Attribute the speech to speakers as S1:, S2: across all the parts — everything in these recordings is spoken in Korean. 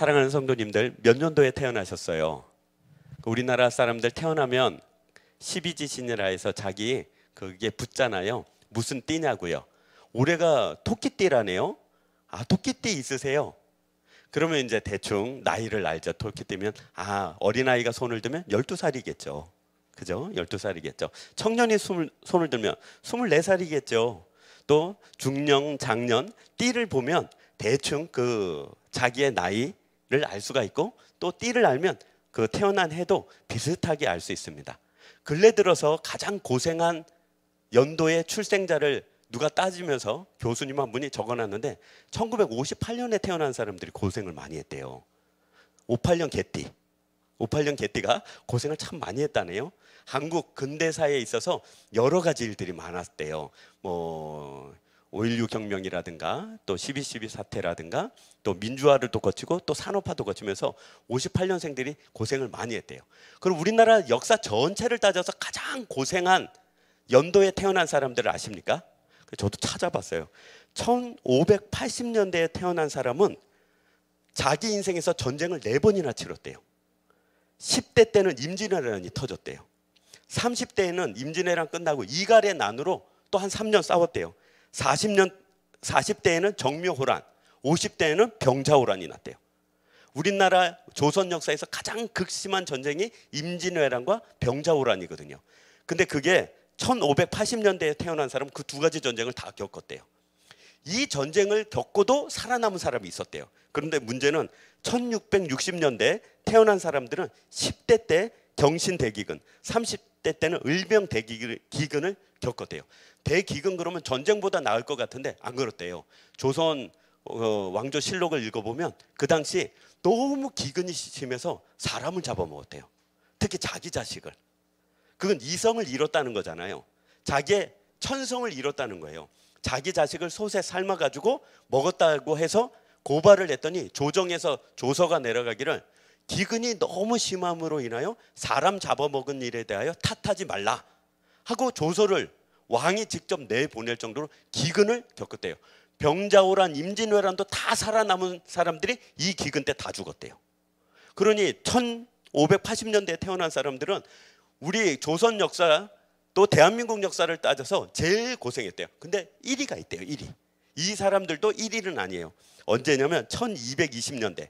S1: 사랑하는 성도님들, 몇 년도에 태어나셨어요? 우리나라 사람들 태어나면 12지신이라 해서 자기 그게 붙잖아요. 무슨 띠냐고요? 올해가 토끼띠라네요. 아, 토끼띠 있으세요? 그러면 이제 대충 나이를 알죠. 토끼띠면 어린아이가 손을 들면 12살이겠죠. 그죠? 12살이겠죠. 청년이 손을 들면 24살이겠죠. 또 중년, 장년, 띠를 보면 대충 그 자기의 나이를 알 수가 있고, 또 띠를 알면 그 태어난 해도 비슷하게 알 수 있습니다. 근래 들어서 가장 고생한 연도의 출생자를 누가 따지면서 교수님 한 분이 적어놨는데 1958년에 태어난 사람들이 고생을 많이 했대요. 58년 개띠. 58년 개띠가 고생을 참 많이 했다네요. 한국 근대사에 있어서 여러 가지 일들이 많았대요. 5.16 혁명이라든가 또 12.12 사태라든가 또 민주화를 또 거치고 또 산업화도 거치면서 58년생들이 고생을 많이 했대요. 그럼 우리나라 역사 전체를 따져서 가장 고생한 연도에 태어난 사람들을 아십니까? 저도 찾아봤어요. 1580년대에 태어난 사람은 자기 인생에서 전쟁을 4번이나 치렀대요. 10대 때는 임진왜란이 터졌대요. 30대에는 임진왜란 끝나고 이갈의 난으로 또 한 3년 싸웠대요. 40대에는 정묘호란, 50대에는 병자호란이 났대요. 우리나라 조선 역사에서 가장 극심한 전쟁이 임진왜란과 병자호란이거든요. 근데 그게 1580년대에 태어난 사람 그 두 가지 전쟁을 다 겪었대요. 이 전쟁을 겪고도 살아남은 사람이 있었대요. 그런데 문제는 1660년대에 태어난 사람들은 10대 때 경신대기근, 30대 때는 을병대기근을 겪었대요. 대기근 그러면 전쟁보다 나을 것 같은데 안 그렇대요. 조선 왕조실록을 읽어보면 그 당시 너무 기근이 심해서 사람을 잡아먹었대요. 특히 자기 자식을. 그건 이성을 잃었다는 거잖아요. 자기의 천성을 잃었다는 거예요. 자기 자식을 솥에 삶아가지고 먹었다고 해서 고발을 했더니 조정에서 조서가 내려가기를 기근이 너무 심함으로 인하여 사람 잡아먹은 일에 대하여 탓하지 말라 하고 조서를 왕이 직접 내보낼 정도로 기근을 겪었대요. 병자호란, 임진왜란도 다 살아남은 사람들이 이 기근 때 다 죽었대요. 그러니 1580년대에 태어난 사람들은 우리 조선 역사 또 대한민국 역사를 따져서 제일 고생했대요. 근데 1위가 있대요. 1위. 이 사람들도 1위는 아니에요. 언제냐면 1220년대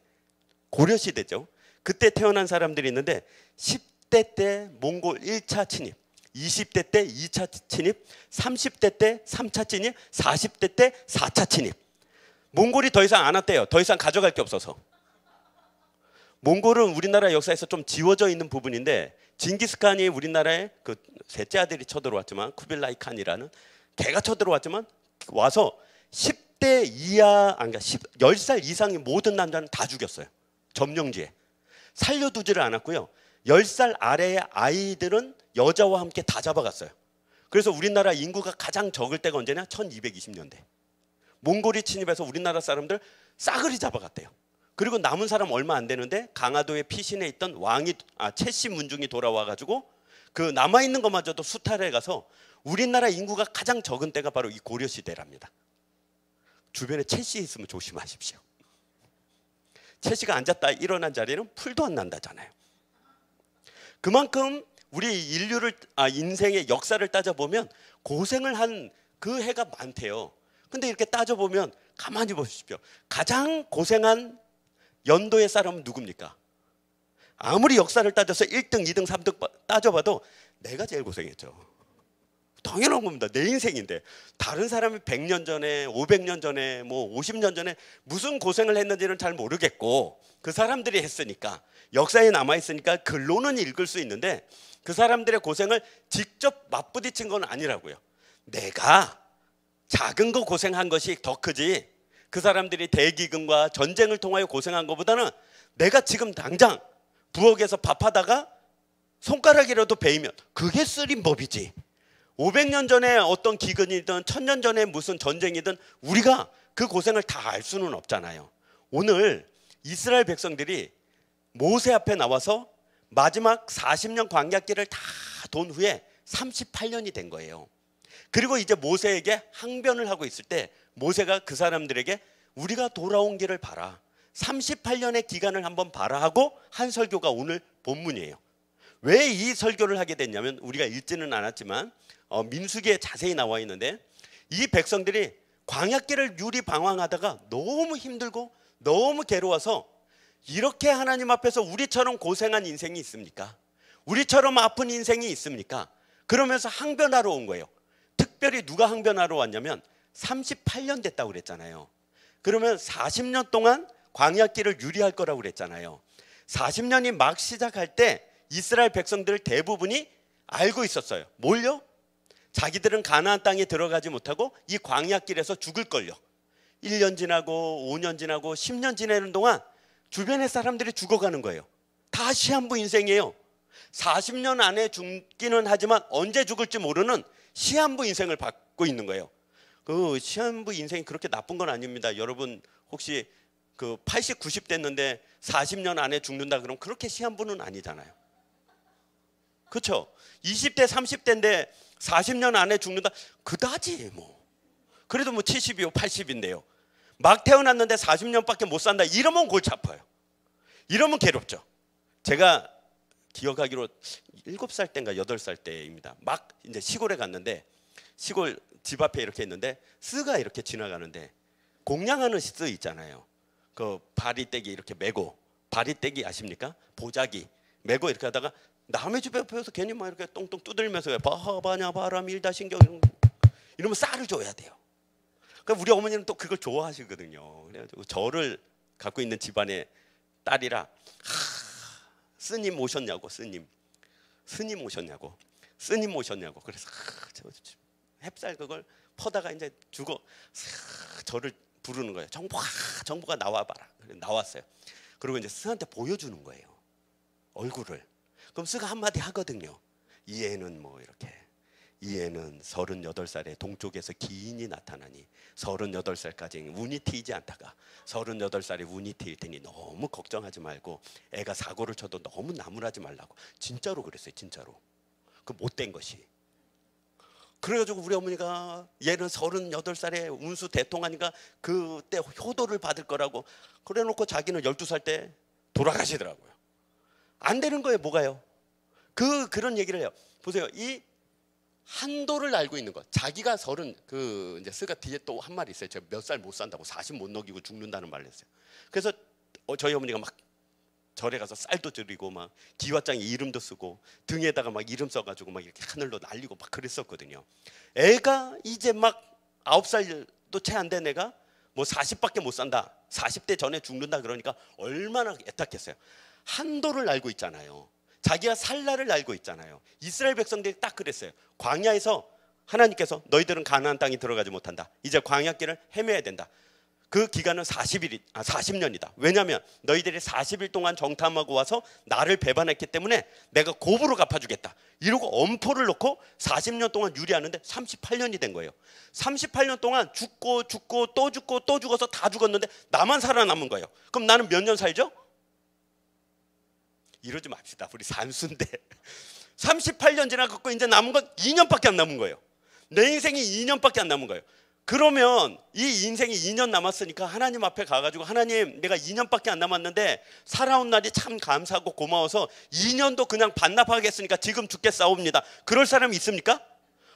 S1: 고려시대죠. 그때 태어난 사람들이 있는데 10대 때 몽골 1차 침입, 20대 때 2차 침입, 30대 때 3차 침입, 40대 때 4차 침입. 몽골이 더 이상 안 왔대요. 더 이상 가져갈 게 없어서. 몽골은 우리나라 역사에서 좀 지워져 있는 부분인데 징기스칸이 우리나라에 그 셋째 아들이 쳐들어왔지만 쿠빌라이 칸이라는 걔가 쳐들어왔지만 와서 10대 이하, 그러니까 10살 이상의 모든 남자는 다 죽였어요. 점령지에. 살려두지를 않았고요. 10살 아래의 아이들은 여자와 함께 다 잡아갔어요. 그래서 우리나라 인구가 가장 적을 때가 언제냐? 1220년대. 몽골이 침입해서 우리나라 사람들 싸그리 잡아갔대요. 그리고 남은 사람 얼마 안 되는데 강화도의 피신에 있던 채씨 문중이 돌아와가지고 그 남아있는 것마저도 수탈해 가서 우리나라 인구가 가장 적은 때가 바로 이 고려시대랍니다. 주변에 채씨 있으면 조심하십시오. 채씨가 앉았다 일어난 자리는 풀도 안 난다잖아요. 그만큼 우리 인생의 역사를 따져보면 고생을 한 그 해가 많대요. 근데 이렇게 따져보면 가만히 보십시오. 가장 고생한 연도의 사람은 누굽니까? 아무리 역사를 따져서 1등, 2등, 3등 따져봐도 내가 제일 고생했죠. 당연한 겁니다. 내 인생인데. 다른 사람이 100년 전에, 500년 전에, 50년 전에 무슨 고생을 했는지는 잘 모르겠고 그 사람들이 했으니까, 역사에 남아있으니까 글로는 읽을 수 있는데 그 사람들의 고생을 직접 맞부딪힌 건 아니라고요. 내가 작은 거 고생한 것이 더 크지, 그 사람들이 대기근과 전쟁을 통하여 고생한 것보다는 내가 지금 당장 부엌에서 밥하다가 손가락이라도 베이면 그게 쓰린 법이지. 500년 전에 어떤 기근이든 1000년 전에 무슨 전쟁이든 우리가 그 고생을 다 알 수는 없잖아요. 오늘 이스라엘 백성들이 모세 앞에 나와서 마지막 40년 광야길을 다 돈 후에 38년이 된 거예요. 그리고 이제 모세에게 항변을 하고 있을 때 모세가 그 사람들에게 우리가 돌아온 길을 봐라. 38년의 기간을 한번 봐라 하고 한 설교가 오늘 본문이에요. 왜 이 설교를 하게 됐냐면 우리가 읽지는 않았지만 민수기에 자세히 나와 있는데 이 백성들이 광야길을 유리방황하다가 너무 힘들고 너무 괴로워서 이렇게 하나님 앞에서 우리처럼 고생한 인생이 있습니까? 우리처럼 아픈 인생이 있습니까? 그러면서 항변하러 온 거예요. 특별히 누가 항변하러 왔냐면 38년 됐다고 그랬잖아요. 그러면 40년 동안 광야길을 유리할 거라고 그랬잖아요. 40년이 막 시작할 때 이스라엘 백성들 대부분이 알고 있었어요. 뭘요? 자기들은 가나안 땅에 들어가지 못하고 이 광야길에서 죽을 걸요. 1년 지나고 5년 지나고 10년 지내는 동안 주변의 사람들이 죽어가는 거예요. 다 시한부 인생이에요. 40년 안에 죽기는 하지만 언제 죽을지 모르는 시한부 인생을 받고 있는 거예요. 그 시한부 인생이 그렇게 나쁜 건 아닙니다. 여러분 혹시 그 80, 90 됐는데 40년 안에 죽는다 그러면 그렇게 시한부는 아니잖아요. 그렇죠? 20대, 30대인데 40년 안에 죽는다? 그다지 뭐. 그래도 뭐 70이요, 80인데요. 막 태어났는데 40년밖에 못 산다. 이러면 골치 아파요. 이러면 괴롭죠. 제가 기억하기로 7살 때인가 8살 때입니다. 막 이제 시골에 갔는데 시골 집 앞에 이렇게 있는데 쓰가 이렇게 지나가는데 공양하는 쓰 있잖아요. 그 바리떼기 이렇게 메고, 바리떼기 아십니까? 보자기 메고 이렇게 하다가 남의 집에 옆에서 괜히 막 이렇게 똥똥 두들면서 바하바냐 바람 일다 신경 이러면 쌀을 줘야 돼요. 그러니까 우리 어머니는 또 그걸 좋아하시거든요. 그래가지고 저를 갖고 있는 집안의 딸이라 스님 오셨냐고, 스님 오셨냐고, 스님 오셨냐고. 그래서 햅쌀 그걸 퍼다가 이제 주고 저를 부르는 거예요. 정보가 나와봐라. 나왔어요. 그리고 이제 스한테 보여주는 거예요. 얼굴을. 그럼 스가 한마디 하거든요. 이 애는 뭐 이렇게, 이 애는 38살에 동쪽에서 기인이 나타나니 38살까지 운이 트이지 않다가 38살에 운이 트일 테니 너무 걱정하지 말고 애가 사고를 쳐도 너무 나무라지 말라고. 진짜로 그랬어요. 진짜로. 그 못된 것이. 그래가지고 우리 어머니가 얘는 38살에 운수 대통하니까 그때 효도를 받을 거라고 그래놓고 자기는 12살 때 돌아가시더라고요. 안 되는 거예요. 뭐가요? 그런 얘기를 해요. 보세요. 이 한도를 알고 있는 것. 자기가 이제 스가 뒤에 또 한 말이 있어요. 제가 몇 살 못 산다고 40 못 넘기고 죽는다는 말을 했어요. 그래서 저희 어머니가 막 절에 가서 쌀도 드리고 막 기와장에 이름도 쓰고 등에다가 막 이름 써가지고 막 이렇게 하늘로 날리고 막 그랬었거든요. 애가 이제 막 9살도 채 안 된 애가 뭐 40밖에 못 산다. 40대 전에 죽는다 그러니까 얼마나 애타겠어요. 한도를 알고 있잖아요. 자기가 살 날을 알고 있잖아요. 이스라엘 백성들이 딱 그랬어요. 광야에서 하나님께서 너희들은 가나안 땅에 들어가지 못한다. 이제 광야길을 헤매야 된다. 그 기간은 40년이다. 왜냐하면 너희들이 40일 동안 정탐하고 와서 나를 배반했기 때문에 내가 곱으로 갚아주겠다. 이러고 엄포를 놓고 40년 동안 유리하는데 38년이 된 거예요. 38년 동안 죽고 또 죽어서 다 죽었는데 나만 살아남은 거예요. 그럼 나는 몇 년 살죠? 이러지 맙시다. 우리 산수인데 38년 지나갖고 이제 남은 건 2년밖에 안 남은 거예요. 내 인생이 2년밖에 안 남은 거예요. 그러면 이 인생이 2년 남았으니까 하나님 앞에 가가지고 하나님 내가 2년밖에 안 남았는데 살아온 날이 참 감사하고 고마워서 2년도 그냥 반납하겠으니까 지금 죽겠사옵니다. 그럴 사람이 있습니까?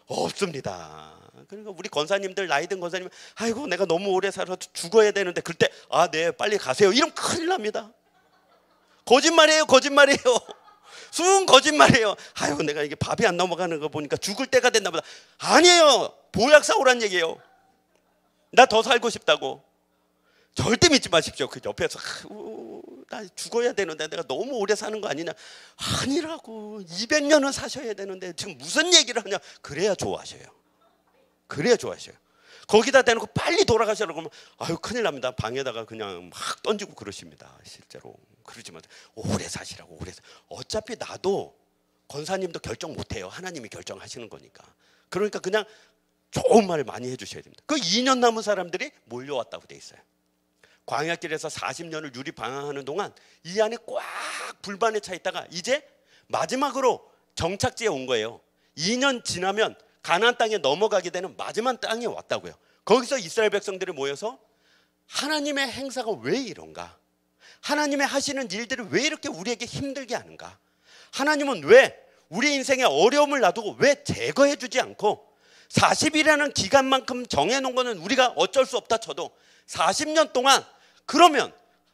S1: 없습니다. 그러니까 우리 권사님들 나이 든 권사님 아이고 내가 너무 오래 살아서 죽어야 되는데 그때 네 빨리 가세요. 이러면 큰일 납니다. 거짓말이에요. 순 거짓말이에요. 아유 내가 이게 밥이 안 넘어가는 거 보니까 죽을 때가 됐나 보다. 아니에요. 보약 사오란 얘기예요. 나 더 살고 싶다고. 절대 믿지 마십시오. 그 옆에서 나 죽어야 되는데 내가 너무 오래 사는 거 아니냐. 아니라고. 200년은 사셔야 되는데 지금 무슨 얘기를 하냐. 그래야 좋아하셔요. 거기다 대놓고 빨리 돌아가시라고 하면 아유 큰일 납니다. 방에다가 그냥 막 던지고 그러십니다. 실제로. 그러지만 오래 사시라고. 어차피 나도 권사님도 결정 못해요. 하나님이 결정하시는 거니까. 그러니까 그냥 좋은 말을 많이 해주셔야 됩니다. 그 2년 남은 사람들이 몰려왔다고 돼 있어요. 광야길에서 40년을 유리방황하는 동안 이 안에 꽉 불반에 차 있다가 이제 마지막으로 정착지에 온 거예요. 2년 지나면 가나안 땅에 넘어가게 되는 마지막 땅에 왔다고요. 거기서 이스라엘 백성들이 모여서 하나님의 행사가 왜 이런가? 하나님의 하시는 일들을 왜 이렇게 우리에게 힘들게 하는가? 하나님은 왜 우리 인생에 어려움을 놔두고 왜 제거해 주지 않고 40일이라는 기간만큼 정해놓은 거는 우리가 어쩔 수 없다 쳐도 40년 동안 그러면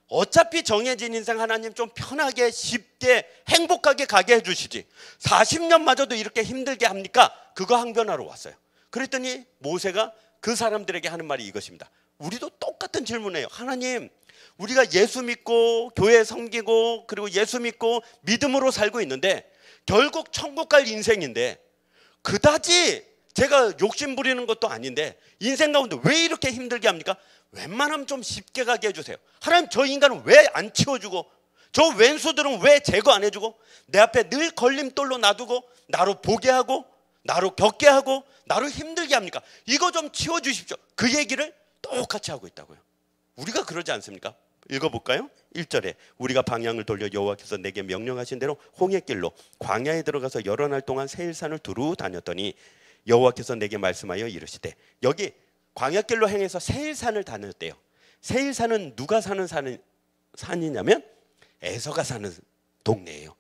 S1: 어차피 정해진 인생 하나님 좀 편하게 쉽게 행복하게 가게 해주시지 40년마저도 이렇게 힘들게 합니까? 그거 항변하러 왔어요. 그랬더니 모세가 그 사람들에게 하는 말이 이것입니다. 우리도 똑같은 질문이에요. 하나님, 우리가 예수 믿고 교회 섬기고 그리고 예수 믿고 믿음으로 살고 있는데 결국 천국 갈 인생인데 그다지 제가 욕심 부리는 것도 아닌데 인생 가운데 왜 이렇게 힘들게 합니까? 웬만하면 좀 쉽게 가게 해주세요. 하나님, 저 인간은 왜 안 치워주고 저 왼수들은 왜 제거 안 해주고 내 앞에 늘 걸림돌로 놔두고 나로 보게 하고 나로 겪게 하고 나로 힘들게 합니까? 이거 좀 치워주십시오. 그 얘기를 똑같이 하고 있다고요. 우리가 그러지 않습니까? 읽어볼까요? 1절에 우리가 방향을 돌려 여호와께서 내게 명령하신 대로 홍해길로 광야에 들어가서 여러 날 동안 세일산을 두루 다녔더니 여호와께서 내게 말씀하여 이르시되, 여기 광야길로 행해서 세일산을 다녔대요. 세일산은 누가 사는 산이냐면 에서가 사는 동네예요.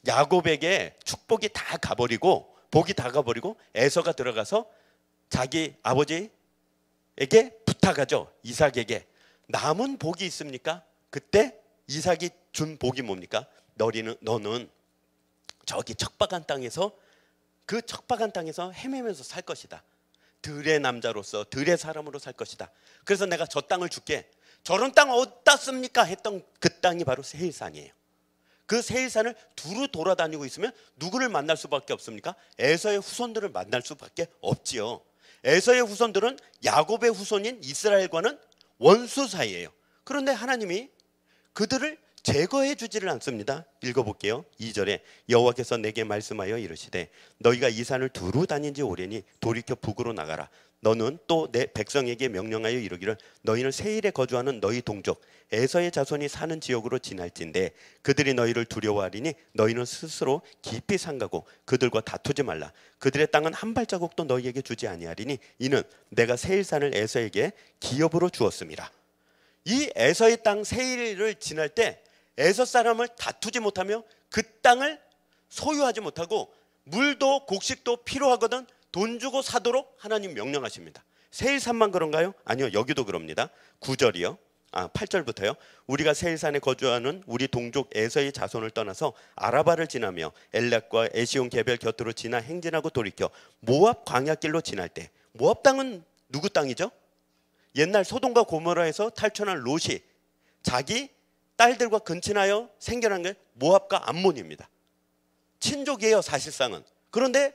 S1: 야곱에게 축복이 다 가버리고 복이 다 가버리고 에서가 들어가서 자기 아버지에게 부탁하죠. 이삭에게 남은 복이 있습니까? 그때 이삭이 준 복이 뭡니까? 너는 저기 척박한 땅에서 그 척박한 땅에서 헤매면서 살 것이다. 들의 남자로서 들의 사람으로 살 것이다. 그래서 내가 저 땅을 줄게. 저런 땅 어디다 씁니까? 했던 그 땅이 바로 세일산이에요. 그 세일산을 두루 돌아다니고 있으면 누구를 만날 수밖에 없습니까? 에서의 후손들을 만날 수밖에 없지요. 에서의 후손들은 야곱의 후손인 이스라엘과는 원수 사이예요. 그런데 하나님이 그들을 제거해 주지를 않습니다. 읽어볼게요. 2절에 여호와께서 내게 말씀하여 이르시되, 너희가 이 산을 두루 다닌 지 오래니 돌이켜 북으로 나가라. 너는 또 내 백성에게 명령하여 이르기를, 너희는 세일에 거주하는 너희 동족 에서의 자손이 사는 지역으로 지날진대 그들이 너희를 두려워하리니 너희는 스스로 깊이 삼가고 그들과 다투지 말라. 그들의 땅은 한 발자국도 너희에게 주지 아니하리니 이는 내가 세일산을 에서에게 기업으로 주었음이라. 이 에서의 땅 세일을 지날 때 에서 사람을 다투지 못하며 그 땅을 소유하지 못하고 물도 곡식도 필요하거든 돈 주고 사도록 하나님 명령하십니다. 세일산만 그런가요? 아니요, 여기도 그럽니다. 9절이요. 8절부터요. 우리가 세일산에 거주하는 우리 동족 에서의 자손을 떠나서 아라바를 지나며 엘렉과 에시온 게벨 곁으로 지나 행진하고 돌이켜 모압 광야길로 지날 때, 모압 땅은 누구 땅이죠? 옛날 소돔과 고모라에서 탈출한 롯이 자기 딸들과 근친하여 생겨난 게 모압과 암몬입니다. 친족이에요, 사실상은. 그런데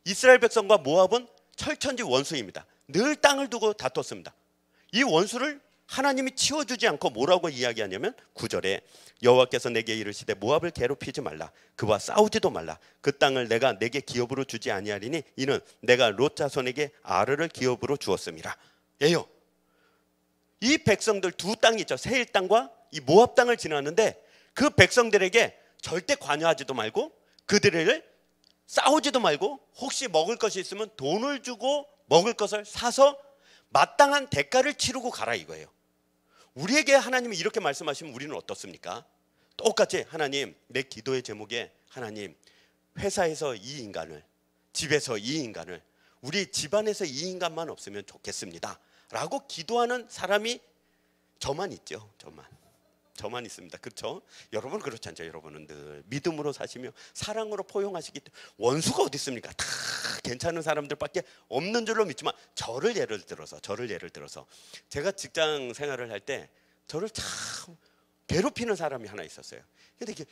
S1: 이스라엘 백성과 모압은 철천지 원수입니다. 늘 땅을 두고 다퉜습니다. 이 원수를 하나님이 치워주지 않고 뭐라고 이야기하냐면 9절에 여호와께서 내게 이르시되, 모압을 괴롭히지 말라. 그와 싸우지도 말라. 그 땅을 내가 내게 기업으로 주지 아니하리니 이는 내가 롯 자손에게 아르를 기업으로 주었음이라. 예요. 이 백성들 두 땅이 있죠. 세일 땅과 이 모압 땅을 지나는데 그 백성들에게 절대 관여하지도 말고 그들을 싸우지도 말고 혹시 먹을 것이 있으면 돈을 주고 먹을 것을 사서 마땅한 대가를 치르고 가라 이거예요. 우리에게 하나님이 이렇게 말씀하시면 우리는 어떻습니까? 똑같이 하나님, 내 기도의 제목에 하나님, 회사에서 이 인간을, 집에서 이 인간을, 우리 집안에서 이 인간만 없으면 좋겠습니다 라고 기도하는 사람이 저만 있죠. 저만 있습니다. 그렇죠? 여러분 그렇지 않죠? 여러분은 늘 믿음으로 사시며 사랑으로 포용하시기 때문에 원수가 어디 있습니까? 다 괜찮은 사람들밖에 없는 줄로 믿지만 저를 예를 들어서 제가 직장 생활을 할 때 저를 참 괴롭히는 사람이 하나 있었어요. 근데 이게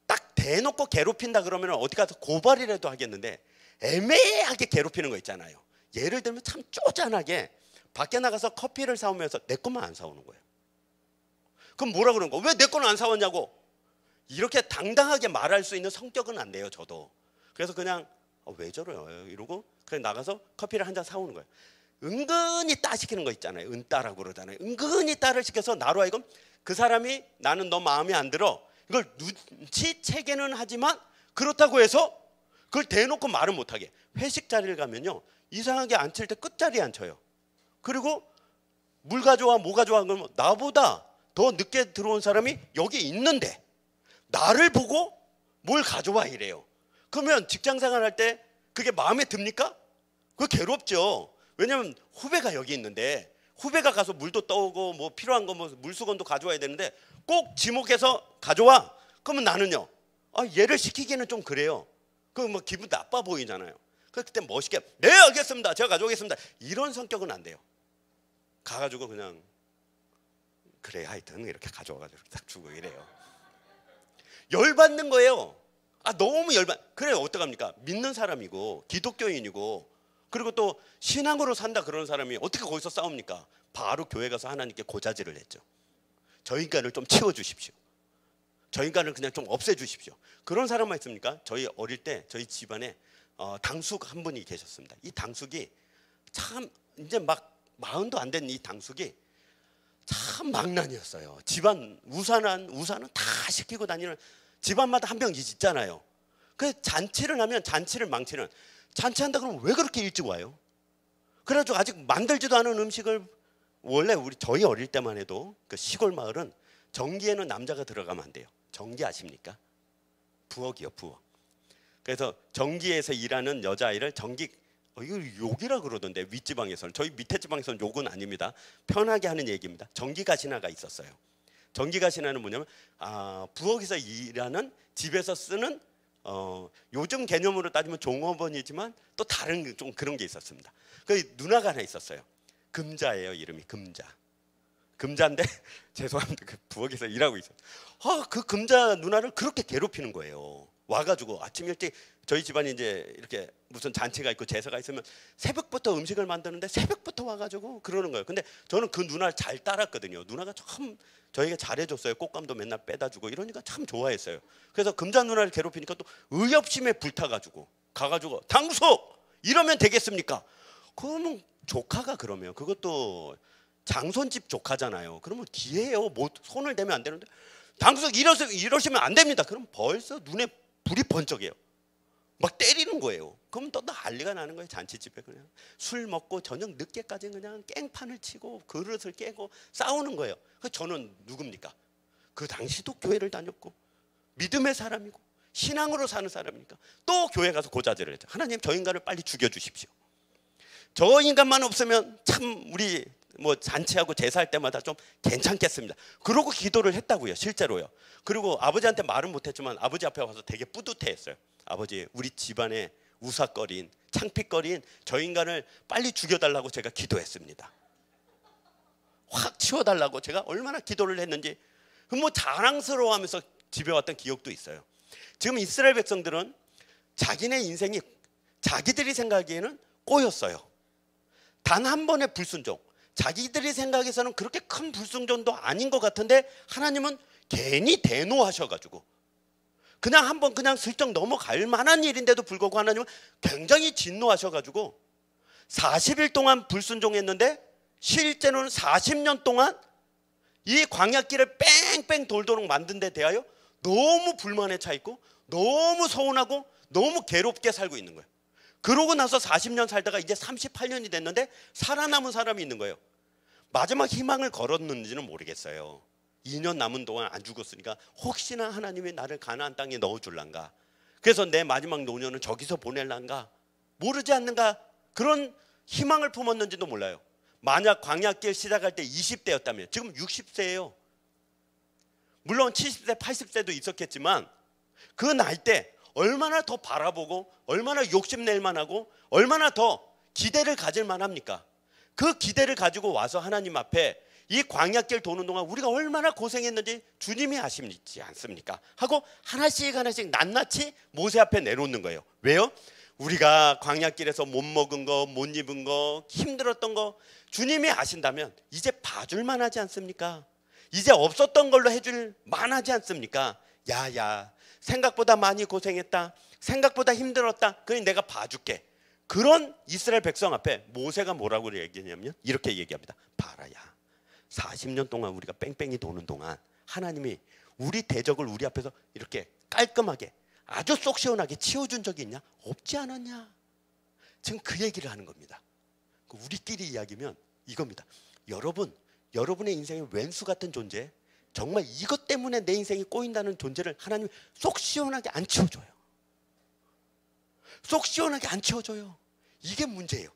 S1: 딱 대놓고 괴롭힌다 그러면 어디 가서 고발이라도 하겠는데 애매하게 괴롭히는 거 있잖아요. 예를 들면 참 쪼잔하게 밖에 나가서 커피를 사오면서 내 것만 안 사오는 거예요. 그럼 뭐라 그런 거? 왜 내 거는 안 사왔냐고. 이렇게 당당하게 말할 수 있는 성격은 안 돼요, 저도. 그래서 그냥 왜 저래요? 이러고 그냥 나가서 커피를 한 잔 사오는 거예요. 은근히 따 시키는 거 있잖아요. 은따라고 그러잖아요. 은근히 따를 시켜서 나로 하여금 그 사람이 나는 너 마음에 안 들어. 이걸 눈치채게는 하지만 그렇다고 해서 그걸 대놓고 말을 못하게. 회식 자리를 가면요, 이상하게 앉힐 때 끝자리에 앉혀요. 그리고 물 가져와 뭐 가져와 그러면 나보다 더 늦게 들어온 사람이 여기 있는데 나를 보고 뭘 가져와 이래요. 그러면 직장생활 할 때 그게 마음에 듭니까? 그거 괴롭죠. 왜냐면 후배가 여기 있는데 후배가 가서 물도 떠오고 뭐 필요한 거 뭐 물수건도 가져와야 되는데 꼭 지목해서 가져와. 그러면 나는요, 얘를 시키기는 좀 그래요. 그 뭐 기분 나빠 보이잖아요. 그때 멋있게 네 알겠습니다, 제가 가져오겠습니다, 이런 성격은 안 돼요. 가가지고 그냥 그래 하여튼 이렇게 가져와가지고 딱 주고 이래요. 열받는 거예요. 너무 그래 어떡합니까? 믿는 사람이고 기독교인이고 그리고 또 신앙으로 산다 그런 사람이 어떻게 거기서 싸웁니까? 바로 교회 가서 하나님께 고자질을 했죠. 저 인간을 좀 치워주십시오. 저 인간을 그냥 좀 없애주십시오. 그런 사람만 있습니까? 저희 어릴 때 저희 집안에 당숙 한 분이 계셨습니다. 이 당숙이 참 이제 막 40도 안 된 이 당숙이 참 망난이었어요. 집안 우산은 다 시키고 다니는, 집안마다 한 명 있잖아요. 그 잔치를 하면 잔치를 망치는, 잔치한다 그러면 왜 그렇게 일찍 와요? 그래가지고 아직 만들지도 않은 음식을, 원래 저희 어릴 때만 해도 그 시골 마을은 전기에는 남자가 들어가면 안 돼요. 전기 아십니까? 부엌이요, 부엌. 그래서 전기에서 일하는 여자아이를 이거 욕이라 그러던데, 윗지방에서는. 저희 밑에 지방에서는 욕은 아닙니다. 편하게 하는 얘기입니다. 전기가시나가 있었어요. 전기가시나는 뭐냐면 부엌에서 일하는, 집에서 쓰는 요즘 개념으로 따지면 종업원이지만 또 다른 좀 그런 게 있었습니다. 그 누나가 하나 있었어요. 금자예요. 이름이 금자인데 죄송합니다. 그 부엌에서 일하고 있어요. 그 금자 누나를 그렇게 괴롭히는 거예요. 와가지고 아침 일찍, 저희 집안이 이제 이렇게 무슨 잔치가 있고 제사가 있으면 새벽부터 음식을 만드는데 새벽부터 와가지고 그러는 거예요. 근데 저는 그 누나를 잘 따랐거든요. 누나가 참 저에게 잘해줬어요. 꽃감도 맨날 빼다 주고 이러니까 참 좋아했어요. 그래서 금자 누나를 괴롭히니까 또 의협심에 불타가지고 가가지고 당숙 이러면 되겠습니까? 그러면 조카가, 그러면 그것도 장손집 조카잖아요. 그러면 기회예요. 뭐 손을 대면 안 되는데 당숙 이러시면 안 됩니다. 그럼 벌써 눈에 불이 번쩍해요. 막 때리는 거예요. 그럼 또 난리가 나는 거예요. 잔치집에 그냥 술 먹고 저녁 늦게까지 그냥 깽판을 치고 그릇을 깨고 싸우는 거예요. 그래서 저는 누굽니까? 그 당시도 교회를 다녔고 믿음의 사람이고 신앙으로 사는 사람이니까 또 교회 가서 고자질을 했죠. 하나님, 저 인간을 빨리 죽여주십시오. 저 인간만 없으면 참 우리 뭐 잔치하고 제사할 때마다 좀 괜찮겠습니다. 그러고 기도를 했다고요, 실제로요. 그리고 아버지한테 말은 못했지만 아버지 앞에 와서 되게 뿌듯해했어요. 아버지, 우리 집안에 우삭거린 창피거린 저 인간을 빨리 죽여달라고 제가 기도했습니다. 확 치워달라고 제가 얼마나 기도를 했는지 뭐 자랑스러워하면서 집에 왔던 기억도 있어요. 지금 이스라엘 백성들은 자기네 인생이 자기들이 생각하기에는 꼬였어요. 단 한 번의 불순종, 자기들이 생각해서는 그렇게 큰 불순종도 아닌 것 같은데 하나님은 괜히 대노하셔가지고 그냥 한번 그냥 슬쩍 넘어갈 만한 일인데도 불구하고 하나님은 굉장히 진노하셔가지고 40일 동안 불순종했는데 실제로는 40년 동안 이 광야길을 뺑뺑 돌도록 만든 데 대하여 너무 불만에 차 있고 너무 서운하고 너무 괴롭게 살고 있는 거예요. 그러고 나서 40년 살다가 이제 38년이 됐는데 살아남은 사람이 있는 거예요. 마지막 희망을 걸었는지는 모르겠어요. 2년 남은 동안 안 죽었으니까 혹시나 하나님이 나를 가나안 땅에 넣어줄란가, 그래서 내 마지막 노년은 저기서 보낼란가, 모르지 않는가, 그런 희망을 품었는지도 몰라요. 만약 광야길 시작할 때 20대였다면 지금 60세예요. 물론 70세 80세도 있었겠지만 그 나이 때 얼마나 더 바라보고 얼마나 욕심낼 만하고 얼마나 더 기대를 가질 만합니까? 그 기대를 가지고 와서 하나님 앞에 이 광야길 도는 동안 우리가 얼마나 고생했는지 주님이 아시지 않습니까? 하고 하나씩 하나씩 낱낱이 모세 앞에 내놓는 거예요. 왜요? 우리가 광야길에서 못 먹은 거, 못 입은 거, 힘들었던 거 주님이 아신다면 이제 봐줄 만하지 않습니까? 이제 없었던 걸로 해줄 만하지 않습니까? 야야, 생각보다 많이 고생했다, 생각보다 힘들었다, 그러니 내가 봐줄게. 그런 이스라엘 백성 앞에 모세가 뭐라고 얘기했냐면 이렇게 얘기합니다. 봐라야, 40년 동안 우리가 뺑뺑이 도는 동안 하나님이 우리 대적을 우리 앞에서 이렇게 깔끔하게 아주 쏙 시원하게 치워준 적이 있냐? 없지 않았냐? 지금 그 얘기를 하는 겁니다. 우리끼리 이야기면 이겁니다. 여러분의 인생에 왼수 같은 존재, 정말 이것 때문에 내 인생이 꼬인다는 존재를 하나님이 쏙 시원하게 안 치워줘요. 쏙 시원하게 안 치워줘요. 이게 문제예요.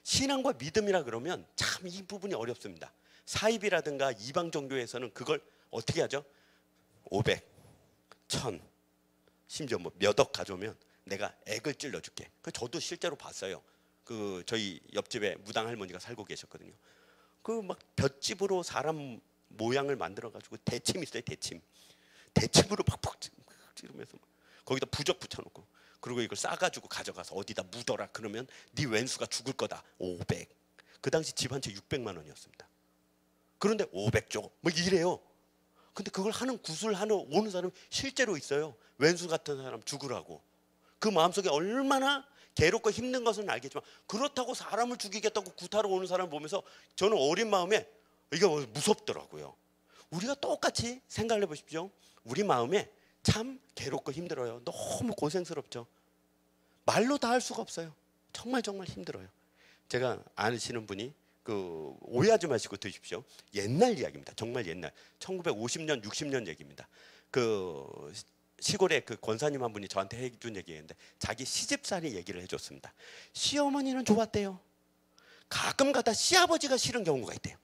S1: 신앙과 믿음이라 그러면 참 이 부분이 어렵습니다. 사입이라든가 이방 종교에서는 그걸 어떻게 하죠? 500, 1000, 심지어 뭐 몇 억 가져오면 내가 액을 찔러줄게. 저도 실제로 봤어요. 그 저희 옆집에 무당 할머니가 살고 계셨거든요. 그 막 볏집으로 사람 모양을 만들어 가지고 대침 있어요. 대침으로 팍팍 찌르면서 거기다 부적 붙여놓고, 그리고 이걸 싸가지고 가져가서 어디다 묻어라. 그러면 네 왼수가 죽을 거다. 500. 그 당시 집 한 채 600만 원이었습니다. 그런데 500조 뭐 이래요. 근데 그걸 하는 구슬하는 오는 사람이 실제로 있어요. 왼수 같은 사람 죽으라고. 그 마음속에 얼마나 괴롭고 힘든 것은 알겠지만, 그렇다고 사람을 죽이겠다고 구타로 오는 사람을 보면서 저는 어린 마음에 이게 무섭더라고요. 우리가 똑같이 생각을 해보십시오. 우리 마음에 참 괴롭고 힘들어요. 너무 고생스럽죠. 말로 다 할 수가 없어요. 정말 힘들어요. 제가 아시는 분이 그 오해하지 마시고 드십시오. 옛날 이야기입니다. 정말 옛날 1950년 60년 얘기입니다. 그 시골에 그 권사님 한 분이 저한테 해준 얘기였는데, 자기 시집살이 얘기를 해줬습니다. 시어머니는 좋았대요. 가끔 가다 시아버지가 싫은 경우가 있대요.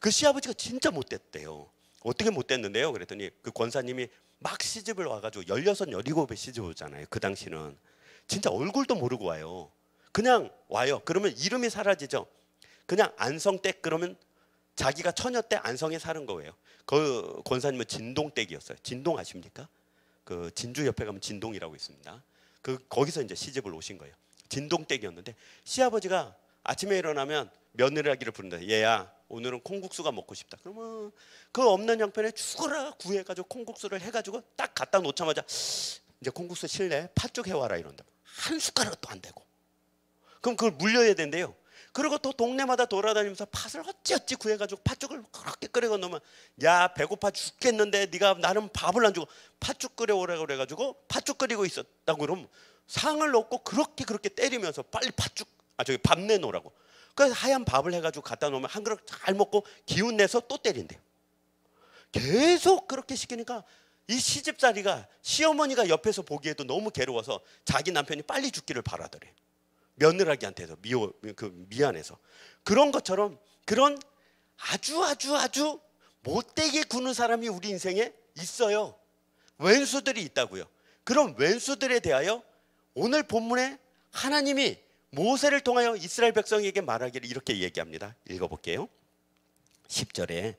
S1: 그 시아버지가 진짜 못됐대요. 어떻게 못됐는데요? 그랬더니 그 권사님이 막 시집을 와가지고 16, 17에 시집 오잖아요. 그 당시는 진짜 얼굴도 모르고 와요. 그냥 와요. 그러면 이름이 사라지죠. 그냥 안성댁 그러면 자기가 처녀 때 안성에 사는 거예요. 그 권사님은 진동댁이었어요. 진동 아십니까? 그 진주 옆에 가면 진동이라고 있습니다. 그 거기서 이제 시집을 오신 거예요. 진동댁이었는데 시아버지가 아침에 일어나면 며느라기를 부른다. 얘야, 오늘은 콩국수가 먹고 싶다. 그러면 그 없는 형편에 죽어라 구해가지고 콩국수를 해가지고 딱 갖다 놓자마자 이제 콩국수 실내 팥죽 해와라 이런다. 한 숟가락도 안 되고. 그럼 그걸 물려야 된대요. 그리고 또 동네마다 돌아다니면서 팥을 어찌어찌 구해가지고 팥죽을 그렇게 끓여 놓으면, 야 배고파 죽겠는데 네가 나는 밥을 안 주고 팥죽 끓여오라 그래가지고 팥죽 끓이고 있었다고 그러면 상을 놓고 그렇게 때리면서 빨리 밥 내놓으라고. 그래서 하얀 밥을 해가지고 갖다 놓으면 한 그릇 잘 먹고 기운 내서 또 때린대요. 계속 그렇게 시키니까 이 시집살이가 시어머니가 옆에서 보기에도 너무 괴로워서 자기 남편이 빨리 죽기를 바라더래. 며느라기한테서 미안해서. 그런 것처럼 그런 아주 못되게 구는 사람이 우리 인생에 있어요. 왼수들이 있다고요. 그럼 왼수들에 대하여 오늘 본문에 하나님이 모세를 통하여 이스라엘 백성에게 말하기를 이렇게 얘기합니다. 읽어볼게요. 10절에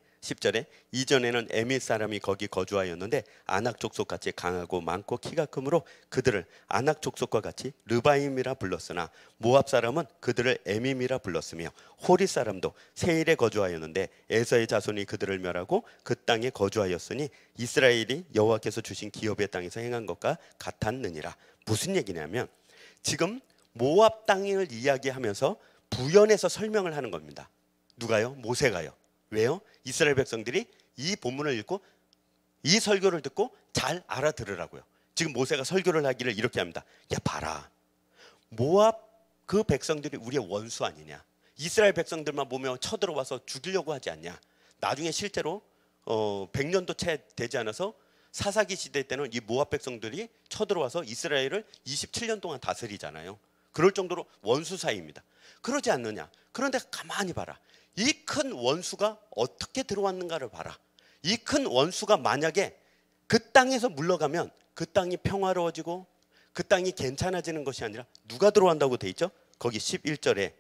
S1: 이전에는 에밋 사람이 거기 거주하였는데 아낙 족속같이 강하고 많고 키가 크므로 그들을 아낙 족속과 같이 르바임이라 불렀으나 모압 사람은 그들을 에밈이라 불렀으며 호리 사람도 세일에 거주하였는데 에서의 자손이 그들을 멸하고 그 땅에 거주하였으니 이스라엘이 여호와께서 주신 기업의 땅에서 행한 것과 같았느니라. 무슨 얘기냐면 지금 모압 땅을 이야기하면서 부연해서 설명을 하는 겁니다. 누가요? 모세가요. 왜요? 이스라엘 백성들이 이 본문을 읽고 이 설교를 듣고 잘 알아들으라고요. 지금 모세가 설교를 하기를 이렇게 합니다. 야 봐라, 모압 그 백성들이 우리의 원수 아니냐. 이스라엘 백성들만 보면 쳐들어와서 죽이려고 하지 않냐. 나중에 실제로 100년도 채 되지 않아서 사사기 시대 때는 이 모압 백성들이 쳐들어와서 이스라엘을 27년 동안 다스리잖아요. 그럴 정도로 원수 사이입니다. 그러지 않느냐. 그런데 가만히 봐라. 이 큰 원수가 어떻게 들어왔는가를 봐라. 이 큰 원수가 만약에 그 땅에서 물러가면 그 땅이 평화로워지고 그 땅이 괜찮아지는 것이 아니라 누가 들어간다고 돼 있죠? 거기 10절에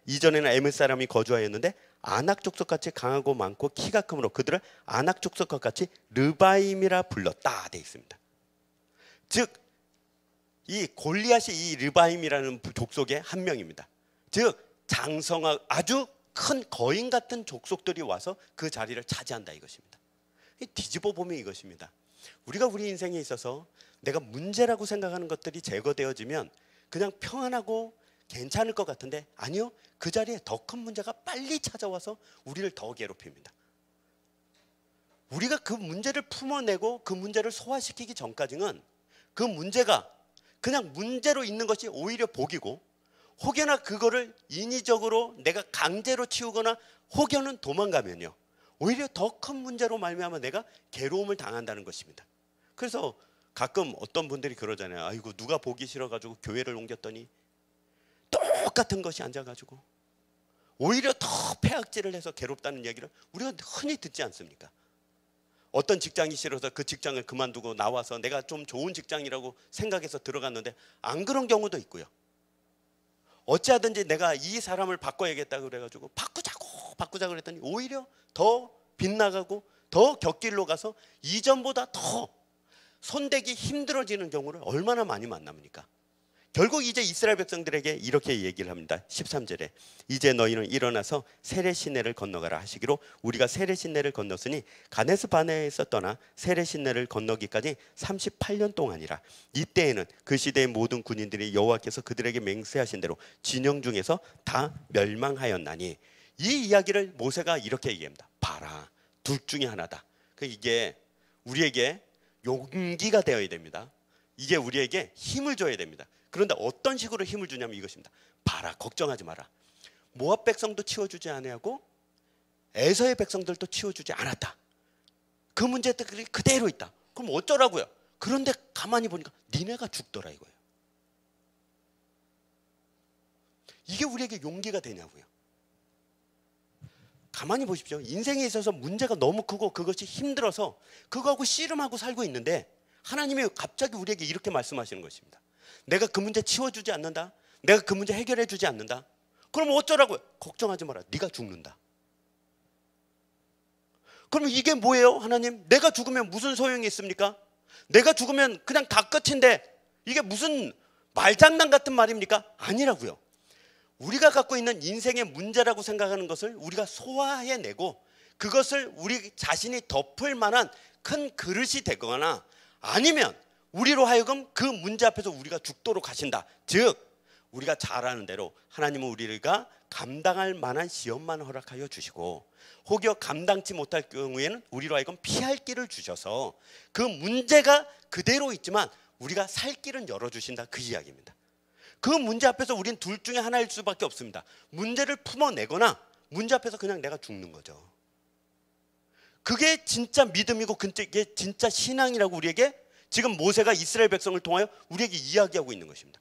S1: 이전에는 에밋 사람이 거주하였는데 아낙 족속같이 강하고 많고 키가 크므로 그들을 아낙 족속과 같이 르바임이라 불렀다 돼 있습니다. 즉 이 골리앗이 이 르바임이라는 족속의 한 명입니다. 즉 장성하고 아주 큰 거인 같은 족속들이 와서 그 자리를 차지한다 이것입니다. 뒤집어 보면 이것입니다. 우리가 우리 인생에 있어서 내가 문제라고 생각하는 것들이 제거되어지면 그냥 평안하고 괜찮을 것 같은데 아니요. 그 자리에 더 큰 문제가 빨리 찾아와서 우리를 더 괴롭힙니다. 우리가 그 문제를 품어내고 그 문제를 소화시키기 전까지는 그 문제가 그냥 문제로 있는 것이 오히려 복이고, 혹여나 그거를 인위적으로 내가 강제로 치우거나 혹여는 도망가면요, 오히려 더 큰 문제로 말미암아 내가 괴로움을 당한다는 것입니다. 그래서 가끔 어떤 분들이 그러잖아요. 아이고 누가 보기 싫어가지고 교회를 옮겼더니 똑같은 것이 앉아가지고 오히려 더 폐악질을 해서 괴롭다는 이야기를 우리가 흔히 듣지 않습니까? 어떤 직장이 싫어서 그 직장을 그만두고 나와서 내가 좀 좋은 직장이라고 생각해서 들어갔는데 안 그런 경우도 있고요. 어찌하든지 내가 이 사람을 바꿔야겠다고 그래가지고 바꾸자고 그랬더니 오히려 더 빗나가고 더 곁길로 가서 이전보다 더 손대기 힘들어지는 경우를 얼마나 많이 만납니까? 결국 이제 이스라엘 백성들에게 이렇게 얘기를 합니다. 13절에 이제 너희는 일어나서 세례 시내를 건너가라 하시기로 우리가 세례 시내를 건넜으니 가데스 바네아에서 떠나 세례 시내를 건너기까지 38년 동안이라. 이때에는 그 시대의 모든 군인들이 여호와께서 그들에게 맹세하신 대로 진영 중에서 다 멸망하였나니. 이 이야기를 모세가 이렇게 얘기합니다. 봐라, 둘 중에 하나다. 이게 우리에게 용기가 되어야 됩니다. 이게 우리에게 힘을 줘야 됩니다. 그런데 어떤 식으로 힘을 주냐면 이것입니다. 봐라, 걱정하지 마라. 모압 백성도 치워주지 아니하고 에서의 백성들도 치워주지 않았다. 그 문제들이 그대로 있다. 그럼 어쩌라고요? 그런데 가만히 보니까 니네가 죽더라 이거예요. 이게 우리에게 용기가 되냐고요. 가만히 보십시오. 인생에 있어서 문제가 너무 크고 그것이 힘들어서 그거하고 씨름하고 살고 있는데 하나님이 갑자기 우리에게 이렇게 말씀하시는 것입니다. 내가 그 문제 치워주지 않는다. 내가 그 문제 해결해주지 않는다. 그럼 어쩌라고요? 걱정하지 마라. 네가 죽는다. 그럼 이게 뭐예요? 하나님, 내가 죽으면 무슨 소용이 있습니까? 내가 죽으면 그냥 다 끝인데 이게 무슨 말장난 같은 말입니까? 아니라고요. 우리가 갖고 있는 인생의 문제라고 생각하는 것을 우리가 소화해내고 그것을 우리 자신이 덮을 만한 큰 그릇이 되거나 아니면 우리로 하여금 그 문제 앞에서 우리가 죽도록 하신다. 즉 우리가 잘 아는 대로 하나님은 우리가 감당할 만한 시험만 허락하여 주시고 혹여 감당치 못할 경우에는 우리로 하여금 피할 길을 주셔서 그 문제가 그대로 있지만 우리가 살 길은 열어주신다. 그 이야기입니다. 그 문제 앞에서 우린 둘 중에 하나일 수밖에 없습니다. 문제를 품어내거나 문제 앞에서 그냥 내가 죽는 거죠. 그게 진짜 믿음이고 그게 진짜 신앙이라고 우리에게 지금 모세가 이스라엘 백성을 통하여 우리에게 이야기하고 있는 것입니다.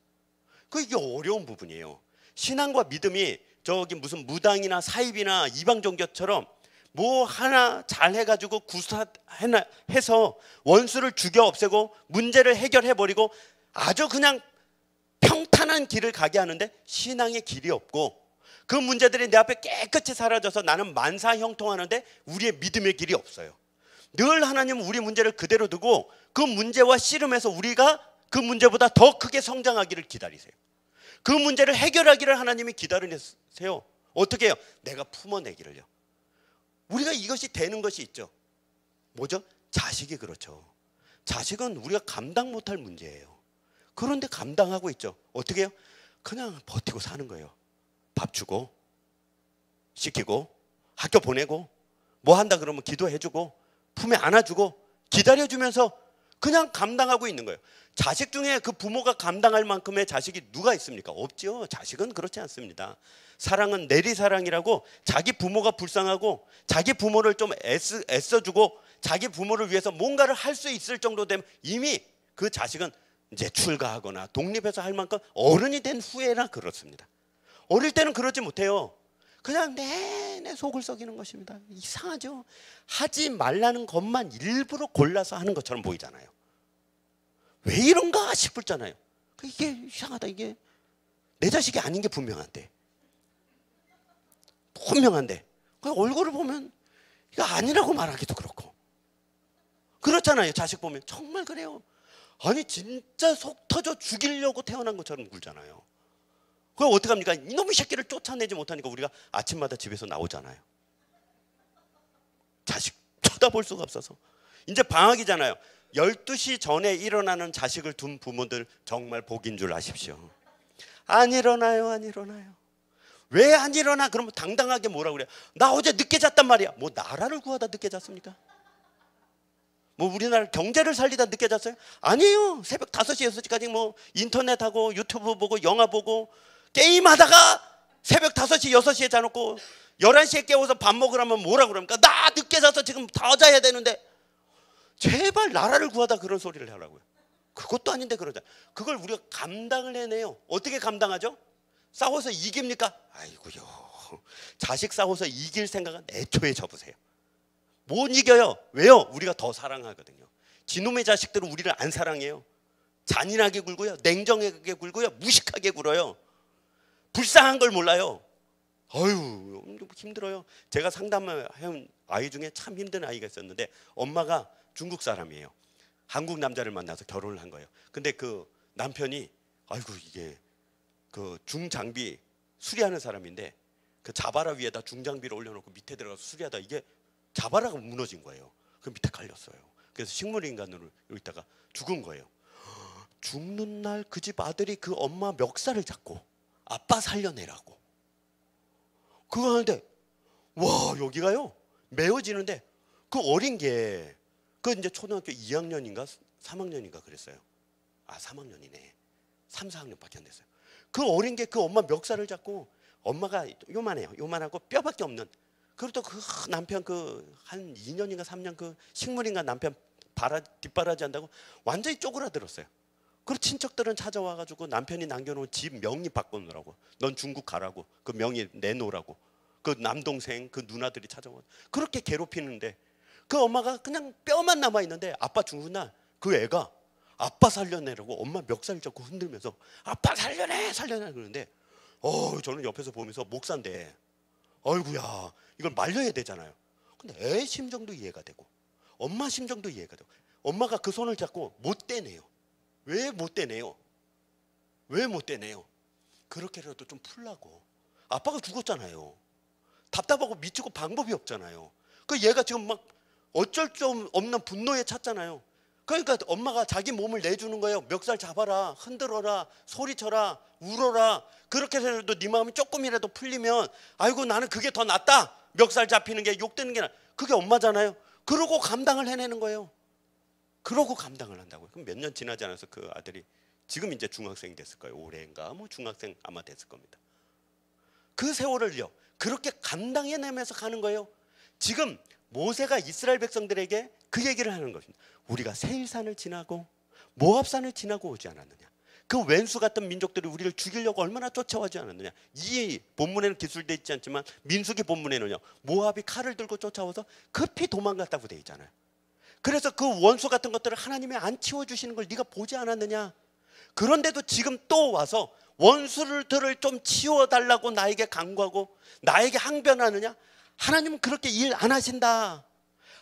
S1: 이게 어려운 부분이에요. 신앙과 믿음이 저기 무슨 무당이나 사입이나 이방 종교처럼 뭐 하나 잘 해가지고 구사해서 원수를 죽여 없애고 문제를 해결해버리고 아주 그냥 평탄한 길을 가게 하는데 신앙의 길이 없고 그 문제들이 내 앞에 깨끗이 사라져서 나는 만사형통하는데 우리의 믿음의 길이 없어요. 늘 하나님은 우리 문제를 그대로 두고 그 문제와 씨름해서 우리가 그 문제보다 더 크게 성장하기를 기다리세요. 그 문제를 해결하기를 하나님이 기다리세요. 어떻게 해요? 내가 품어내기를요. 우리가 이것이 되는 것이 있죠. 뭐죠? 자식이 그렇죠. 자식은 우리가 감당 못할 문제예요. 그런데 감당하고 있죠. 어떻게 해요? 그냥 버티고 사는 거예요. 밥 주고 시키고 학교 보내고 뭐 한다 그러면 기도해주고 품에 안아주고 기다려주면서 그냥 감당하고 있는 거예요. 자식 중에 그 부모가 감당할 만큼의 자식이 누가 있습니까? 없죠. 자식은 그렇지 않습니다. 사랑은 내리사랑이라고 자기 부모가 불쌍하고 자기 부모를 좀 애써주고 자기 부모를 위해서 뭔가를 할 수 있을 정도 되면 이미 그 자식은 이제 출가하거나 독립해서 할 만큼 어른이 된 후에나 그렇습니다. 어릴 때는 그러지 못해요. 그냥 내내 속을 썩이는 것입니다. 이상하죠. 하지 말라는 것만 일부러 골라서 하는 것처럼 보이잖아요. 왜 이런가 싶을잖아요. 이게 이상하다. 이게 내 자식이 아닌 게 분명한데 얼굴을 보면 이거 아니라고 말하기도 그렇고 그렇잖아요. 자식 보면 정말 그래요. 아니 진짜 속 터져 죽이려고 태어난 것처럼 굴잖아요. 그럼 어떻게 합니까? 이놈의 새끼를 쫓아내지 못하니까 우리가 아침마다 집에서 나오잖아요. 자식 쳐다볼 수가 없어서. 이제 방학이잖아요. 12시 전에 일어나는 자식을 둔 부모들 정말 복인 줄 아십시오. 안 일어나요. 왜 안 일어나? 그러면 당당하게 뭐라고 그래요? 나 어제 늦게 잤단 말이야. 뭐 나라를 구하다 늦게 잤습니까? 뭐 우리나라 경제를 살리다 늦게 잤어요? 아니에요. 새벽 5시, 6시까지 뭐 인터넷하고 유튜브 보고 영화 보고 게임하다가 새벽 5시, 6시에 자놓고 11시에 깨워서 밥 먹으라면 뭐라 그럽니까? 나 늦게 자서 지금 더 자야 되는데. 제발 나라를 구하다 그런 소리를 하라고요. 그것도 아닌데 그러자. 그걸 우리가 감당을 해내요. 어떻게 감당하죠? 싸워서 이깁니까? 아이고요. 자식 싸워서 이길 생각은 애초에 접으세요. 못 이겨요. 왜요? 우리가 더 사랑하거든요. 지놈의 자식들은 우리를 안 사랑해요. 잔인하게 굴고요, 냉정하게 굴고요, 무식하게 굴어요. 불쌍한 걸 몰라요. 어휴, 힘들어요. 제가 상담해온 아이 중에 참 힘든 아이가 있었는데 엄마가 중국 사람이에요. 한국 남자를 만나서 결혼을 한 거예요. 근데 그 남편이 아이고 이게 그 중장비 수리하는 사람인데 그 자바라 위에다 중장비를 올려놓고 밑에 들어가서 수리하다 이게 자바라가 무너진 거예요. 그 밑에 갈렸어요. 그래서 식물인간으로 있다가 죽은 거예요. 죽는 날 그 집 아들이 그 엄마 멱살을 잡고 아빠 살려내라고 그거 하는데 와 여기가요 메어지는데 그 어린 게 그 이제 초등학교 2학년인가 3학년인가 그랬어요. 아 3학년이네. 3, 4학년밖에 안 됐어요. 그 어린 게 그 엄마 멱살을 잡고 엄마가 요만해요. 요만하고 뼈밖에 없는 그리고 또 그 남편 그 한 2년인가 3년 그 식물인간 남편 뒷바라지 한다고 완전히 쪼그라들었어요. 그리고 친척들은 찾아와가지고 남편이 남겨놓은 집 명의 바꿔놓으라고. 넌 중국 가라고. 그 명의 내놓으라고. 그 남동생 그 누나들이 찾아와. 그렇게 괴롭히는데 그 엄마가 그냥 뼈만 남아있는데 아빠 죽는 날 그 애가 아빠 살려내라고 엄마 멱살 잡고 흔들면서 아빠 살려내 살려내 그러는데 저는 옆에서 보면서 목사인데 어이구야 이걸 말려야 되잖아요. 근데 애 심정도 이해가 되고 엄마 심정도 이해가 되고 엄마가 그 손을 잡고 못 떼내요. 왜 못 떼내요? 왜 못 떼내요? 그렇게라도 좀 풀라고. 아빠가 죽었잖아요. 답답하고 미치고 방법이 없잖아요. 그 얘가 지금 막 어쩔 수 없는 분노에 찼잖아요. 그러니까 엄마가 자기 몸을 내주는 거예요. 멱살 잡아라, 흔들어라, 소리쳐라, 울어라. 그렇게 해서도 네 마음이 조금이라도 풀리면 아이고 나는 그게 더 낫다. 멱살 잡히는 게 욕 듣는 게 그게 엄마잖아요. 그러고 감당을 해내는 거예요. 그러고 감당을 한다고요. 그럼 몇 년 지나지 않아서 그 아들이 지금 이제 중학생이 됐을 거예요. 올해인가 뭐 중학생 아마 됐을 겁니다. 그 세월을요 그렇게 감당해내면서 가는 거예요. 지금 모세가 이스라엘 백성들에게 그 얘기를 하는 것입니다. 우리가 세일산을 지나고 모압산을 지나고 오지 않았느냐. 그 왼수 같은 민족들이 우리를 죽이려고 얼마나 쫓아오지 않았느냐. 이 본문에는 기술되어 있지 않지만 민수기 본문에는요 모압이 칼을 들고 쫓아와서 급히 도망갔다고 되어 있잖아요. 그래서 그 원수 같은 것들을 하나님이 안 치워주시는 걸 네가 보지 않았느냐. 그런데도 지금 또 와서 원수들을 좀 치워달라고 나에게 간구하고 나에게 항변하느냐. 하나님은 그렇게 일 안 하신다.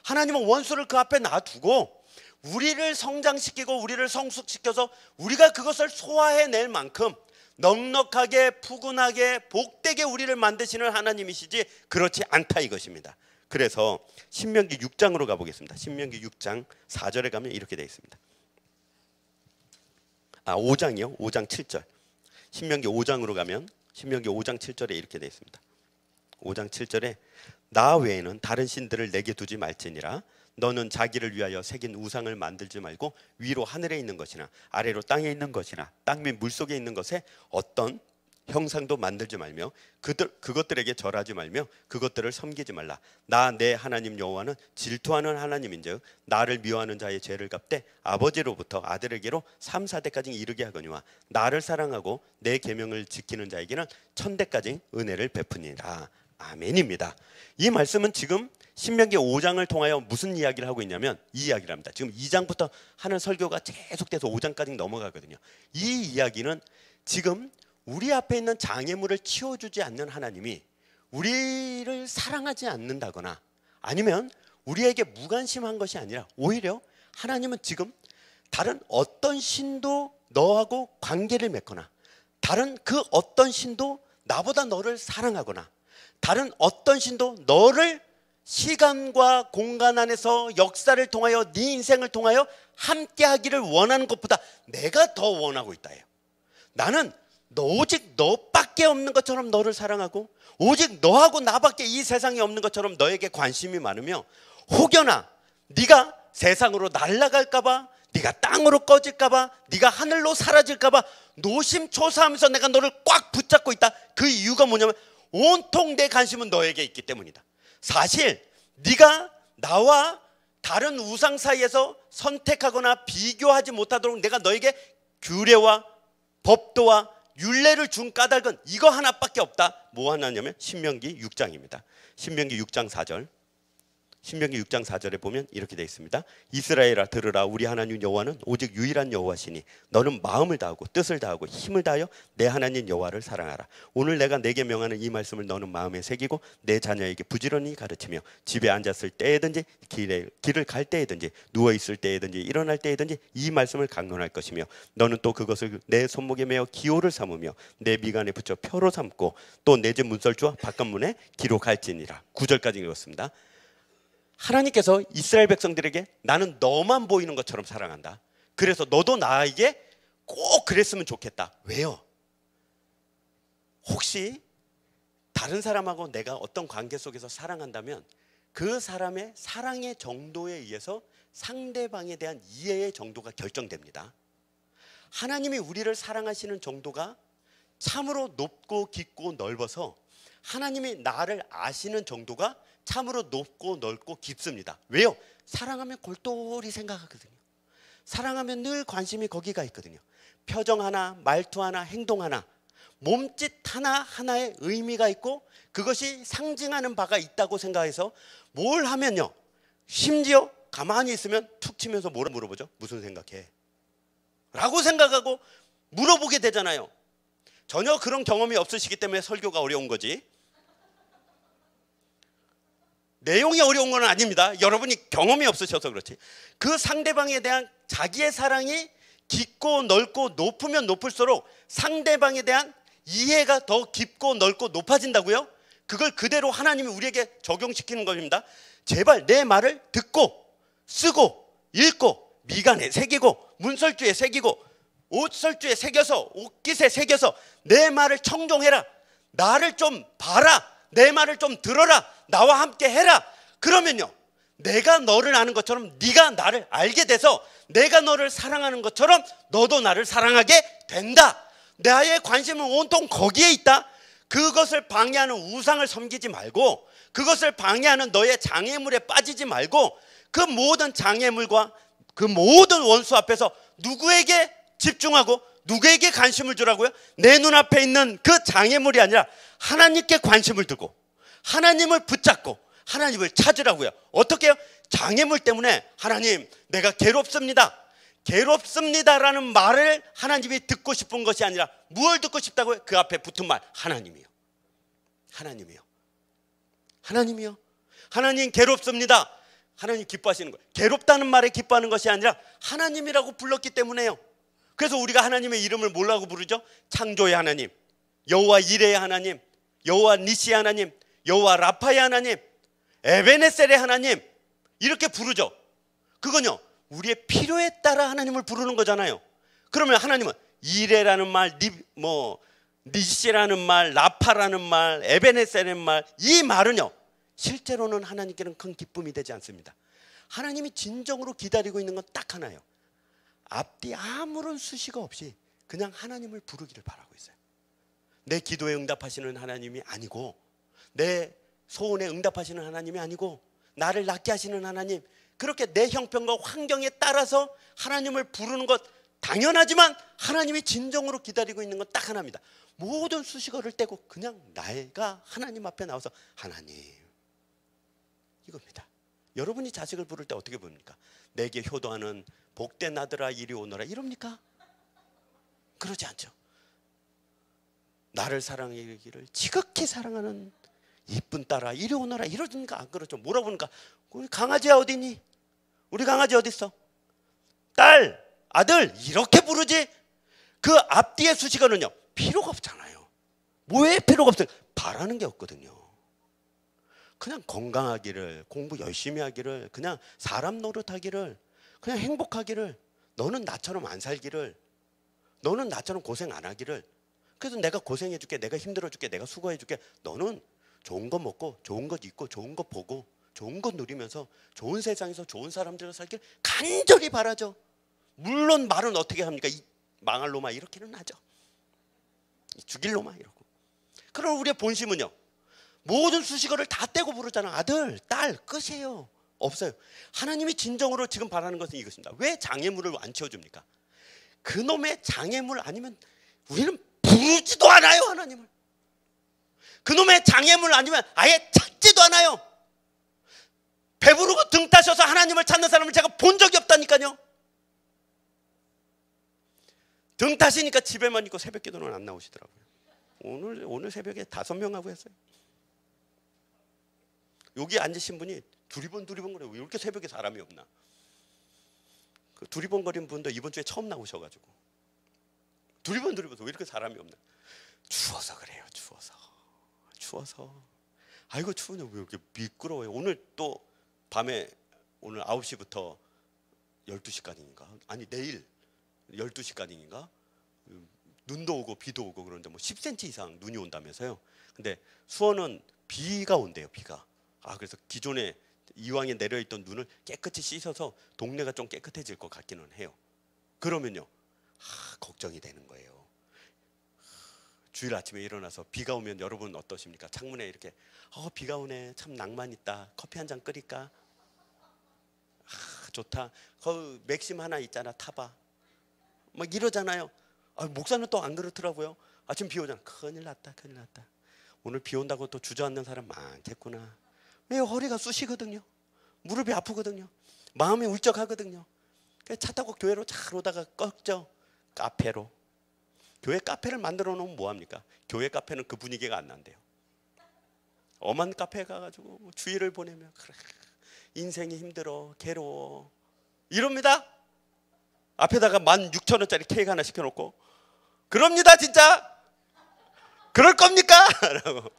S1: 하나님은 원수를 그 앞에 놔두고 우리를 성장시키고 우리를 성숙시켜서 우리가 그것을 소화해낼 만큼 넉넉하게 푸근하게 복되게 우리를 만드시는 하나님이시지 그렇지 않다 이것입니다. 그래서 신명기 6장으로 가보겠습니다. 신명기 6장 4절에 가면 이렇게 되어 있습니다. 5장이요. 5장 7절. 신명기 5장으로 가면 신명기 5장 7절에 이렇게 되어 있습니다. 5장 7절에 나 외에는 다른 신들을 내게 두지 말지니라. 너는 자기를 위하여 새긴 우상을 만들지 말고 위로 하늘에 있는 것이나 아래로 땅에 있는 것이나 땅 및 물속에 있는 것에 어떤 형상도 만들지 말며 그것들에게 절하지 말며 그것들을 섬기지 말라. 나 내 하나님 여호와는 질투하는 하나님인즉 나를 미워하는 자의 죄를 갚되 아버지로부터 아들에게로 3, 4대까지 이르게 하거니와 나를 사랑하고 내 계명을 지키는 자에게는 1000대까지 은혜를 베푸니라. 아멘입니다. 이 말씀은 지금 신명기 5장을 통하여 무슨 이야기를 하고 있냐면 이 이야기를 합니다. 지금 2장부터 하는 설교가 계속돼서 5장까지 넘어가거든요. 이 이야기는 지금 우리 앞에 있는 장애물을 치워주지 않는 하나님이 우리를 사랑하지 않는다거나 아니면 우리에게 무관심한 것이 아니라 오히려 하나님은 지금 다른 어떤 신도 너하고 관계를 맺거나 다른 그 어떤 신도 나보다 너를 사랑하거나 다른 어떤 신도 너를 시간과 공간 안에서 역사를 통하여 네 인생을 통하여 함께 하기를 원하는 것보다 내가 더 원하고 있다 해요. 나는 오직 너밖에 없는 것처럼 너를 사랑하고 오직 너하고 나밖에 이 세상에 없는 것처럼 너에게 관심이 많으며 혹여나 네가 세상으로 날아갈까 봐 네가 땅으로 꺼질까 봐 네가 하늘로 사라질까 봐 노심초사하면서 내가 너를 꽉 붙잡고 있다. 그 이유가 뭐냐면 온통 내 관심은 너에게 있기 때문이다. 사실 네가 나와 다른 우상 사이에서 선택하거나 비교하지 못하도록 내가 너에게 규례와 법도와 율례를 준 까닭은 이거 하나밖에 없다. 뭐 하나냐면 신명기 6장입니다. 신명기 6장 4절. 신명기 6장 4절에 보면 이렇게 되어 있습니다. 이스라엘아 들으라. 우리 하나님 여호와는 오직 유일한 여호와시니 너는 마음을 다하고 뜻을 다하고 힘을 다하여 내 하나님 여호와를 사랑하라. 오늘 내가 내게 명하는 이 말씀을 너는 마음에 새기고 내 자녀에게 부지런히 가르치며 집에 앉았을 때에든지 길을 갈 때에든지 누워있을 때에든지 일어날 때에든지 이 말씀을 강론할 것이며 너는 또 그것을 내 손목에 매어 기호를 삼으며 내 미간에 붙여 표로 삼고 또 내 집 문설주와 바깥문에 기록할지니라. 9절까지 읽었습니다. 하나님께서 이스라엘 백성들에게 나는 너만 보이는 것처럼 사랑한다. 그래서 너도 나에게 꼭 그랬으면 좋겠다. 왜요? 혹시 다른 사람하고 내가 어떤 관계 속에서 사랑한다면 그 사람의 사랑의 정도에 의해서 상대방에 대한 이해의 정도가 결정됩니다. 하나님이 우리를 사랑하시는 정도가 참으로 높고 깊고 넓어서 하나님이 나를 아시는 정도가 참으로 높고 넓고 깊습니다. 왜요? 사랑하면 골똘히 생각하거든요. 사랑하면 늘 관심이 거기가 있거든요. 표정 하나, 말투 하나, 행동 하나, 몸짓 하나하나에 의미가 있고 그것이 상징하는 바가 있다고 생각해서 뭘 하면요, 심지어 가만히 있으면 툭 치면서 뭐라 물어보죠? 무슨 생각해? 라고 생각하고 물어보게 되잖아요. 전혀 그런 경험이 없으시기 때문에 설교가 어려운 거지, 내용이 어려운 건 아닙니다. 여러분이 경험이 없으셔서 그렇지. 그 상대방에 대한 자기의 사랑이 깊고 넓고 높으면 높을수록 상대방에 대한 이해가 더 깊고 넓고 높아진다고요? 그걸 그대로 하나님이 우리에게 적용시키는 겁니다. 제발 내 말을 듣고 쓰고 읽고 미간에 새기고 문설주에 새기고 옷설주에 새겨서 옷깃에 새겨서 내 말을 청종해라. 나를 좀 봐라. 내 말을 좀 들어라. 나와 함께 해라. 그러면요, 내가 너를 아는 것처럼 네가 나를 알게 돼서 내가 너를 사랑하는 것처럼 너도 나를 사랑하게 된다. 나의 관심은 온통 거기에 있다. 그것을 방해하는 우상을 섬기지 말고 그것을 방해하는 너의 장애물에 빠지지 말고 그 모든 장애물과 그 모든 원수 앞에서 누구에게 집중하고 누구에게 관심을 주라고요? 내 눈앞에 있는 그 장애물이 아니라 하나님께 관심을 두고 하나님을 붙잡고 하나님을 찾으라고요. 어떻게 해요? 장애물 때문에 하나님 내가 괴롭습니다. 괴롭습니다라는 말을 하나님이 듣고 싶은 것이 아니라 무엇을 듣고 싶다고요? 그 앞에 붙은 말, 하나님이요. 하나님이요. 하나님이요. 하나님 괴롭습니다. 하나님 기뻐하시는 거예요. 괴롭다는 말에 기뻐하는 것이 아니라 하나님이라고 불렀기 때문에요. 그래서 우리가 하나님의 이름을 뭐라고 부르죠? 창조의 하나님, 여호와 이레의 하나님, 여호와 니시의 하나님, 여호와 라파의 하나님, 에베네셀의 하나님, 이렇게 부르죠. 그건요, 우리의 필요에 따라 하나님을 부르는 거잖아요. 그러면 하나님은 이레라는 말, 니시라는 말, 라파라는 말, 에베네셀의 말, 이 말은요 실제로는 하나님께는 큰 기쁨이 되지 않습니다. 하나님이 진정으로 기다리고 있는 건 딱 하나예요. 앞뒤 아무런 수식어 없이 그냥 하나님을 부르기를 바라고 있어요. 내 기도에 응답하시는 하나님이 아니고 내 소원에 응답하시는 하나님이 아니고 나를 낫게 하시는 하나님, 그렇게 내 형편과 환경에 따라서 하나님을 부르는 것 당연하지만 하나님이 진정으로 기다리고 있는 건 딱 하나입니다. 모든 수식어를 떼고 그냥 내가 하나님 앞에 나와서 하나님, 이겁니다. 여러분이 자식을 부를 때 어떻게 부릅니까? 내게 효도하는 복된 아들아 이리 오너라 이럽니까? 그러지 않죠. 나를 사랑하기를 지극히 사랑하는 이쁜 딸아 이리 오너라 이러니까 안 그렇죠. 뭐라 부르니까 우리 강아지야 어디니? 우리 강아지 어디 있어? 딸, 아들 이렇게 부르지. 그 앞뒤의 수식어는요 필요가 없잖아요. 왜 필요가 없어요? 바라는 게 없거든요. 그냥 건강하기를, 공부 열심히 하기를, 그냥 사람 노릇하기를, 그냥 행복하기를, 너는 나처럼 안 살기를, 너는 나처럼 고생 안 하기를. 그래서 내가 고생해 줄게, 내가 힘들어 줄게, 내가 수고해 줄게. 너는 좋은 거 먹고 좋은 거 입고 좋은 거 보고 좋은 거 누리면서 좋은 세상에서 좋은 사람들과 살길 간절히 바라죠. 물론 말은 어떻게 합니까? 이 망할 놈아 이렇게는 하죠. 이 죽일 놈아 이러고. 그럼 우리의 본심은요, 모든 수식어를 다 떼고 부르잖아. 아들, 딸, 끝이에요. 없어요. 하나님이 진정으로 지금 바라는 것은 이것입니다. 왜 장애물을 안 치워줍니까? 그놈의 장애물 아니면 우리는 부르지도 않아요, 하나님을. 그놈의 장애물 아니면 아예 찾지도 않아요. 배부르고 등 따셔서 하나님을 찾는 사람을 제가 본 적이 없다니까요. 등 따시니까 집에만 있고 새벽 기도는 안 나오시더라고요. 오늘 새벽에 5명하고 했어요. 여기 앉으신 분이 두리번 거려요. 왜 이렇게 새벽에 사람이 없나? 그 두리번거리는 분도 이번 주에 처음 나오셔가지고 두리번서 왜 이렇게 사람이 없나? 추워서 그래요. 추워서. 아이고 추우냐, 왜 이렇게 미끄러워요. 오늘 또 밤에 오늘 9시부터 12시까지인가? 아니 내일 12시까지인가? 눈도 오고 비도 오고 그러는데 뭐 10cm 이상 눈이 온다면서요. 근데 수원은 비가 온대요. 비가. 그래서 기존에 이왕에 내려있던 눈을 깨끗이 씻어서 동네가 좀 깨끗해질 것 같기는 해요. 그러면요, 걱정이 되는 거예요. 주일 아침에 일어나서 비가 오면 여러분 어떠십니까? 창문에 이렇게 비가 오네, 참 낭만 있다, 커피 한 잔 끓일까? 좋다. 맥심 하나 있잖아, 타봐. 막 이러잖아요. 목사는 또 안 그렇더라고요. 아침 비 오잖아. 큰일 났다. 오늘 비 온다고 또 주저앉는 사람 많겠구나. 왜? 허리가 쑤시거든요. 무릎이 아프거든요. 마음이 울적하거든요. 차 타고 교회로 잘 오다가 꺾죠. 카페로. 교회 카페를 만들어 놓으면 뭐합니까? 교회 카페는 그 분위기가 안 난대요. 엄한 카페에 가가지고 주일을 보내면 그래, 인생이 힘들어, 괴로워 이럽니다. 앞에다가 16,000원짜리 케이크 하나 시켜놓고 그럽니다. 진짜 그럴 겁니까? 라고.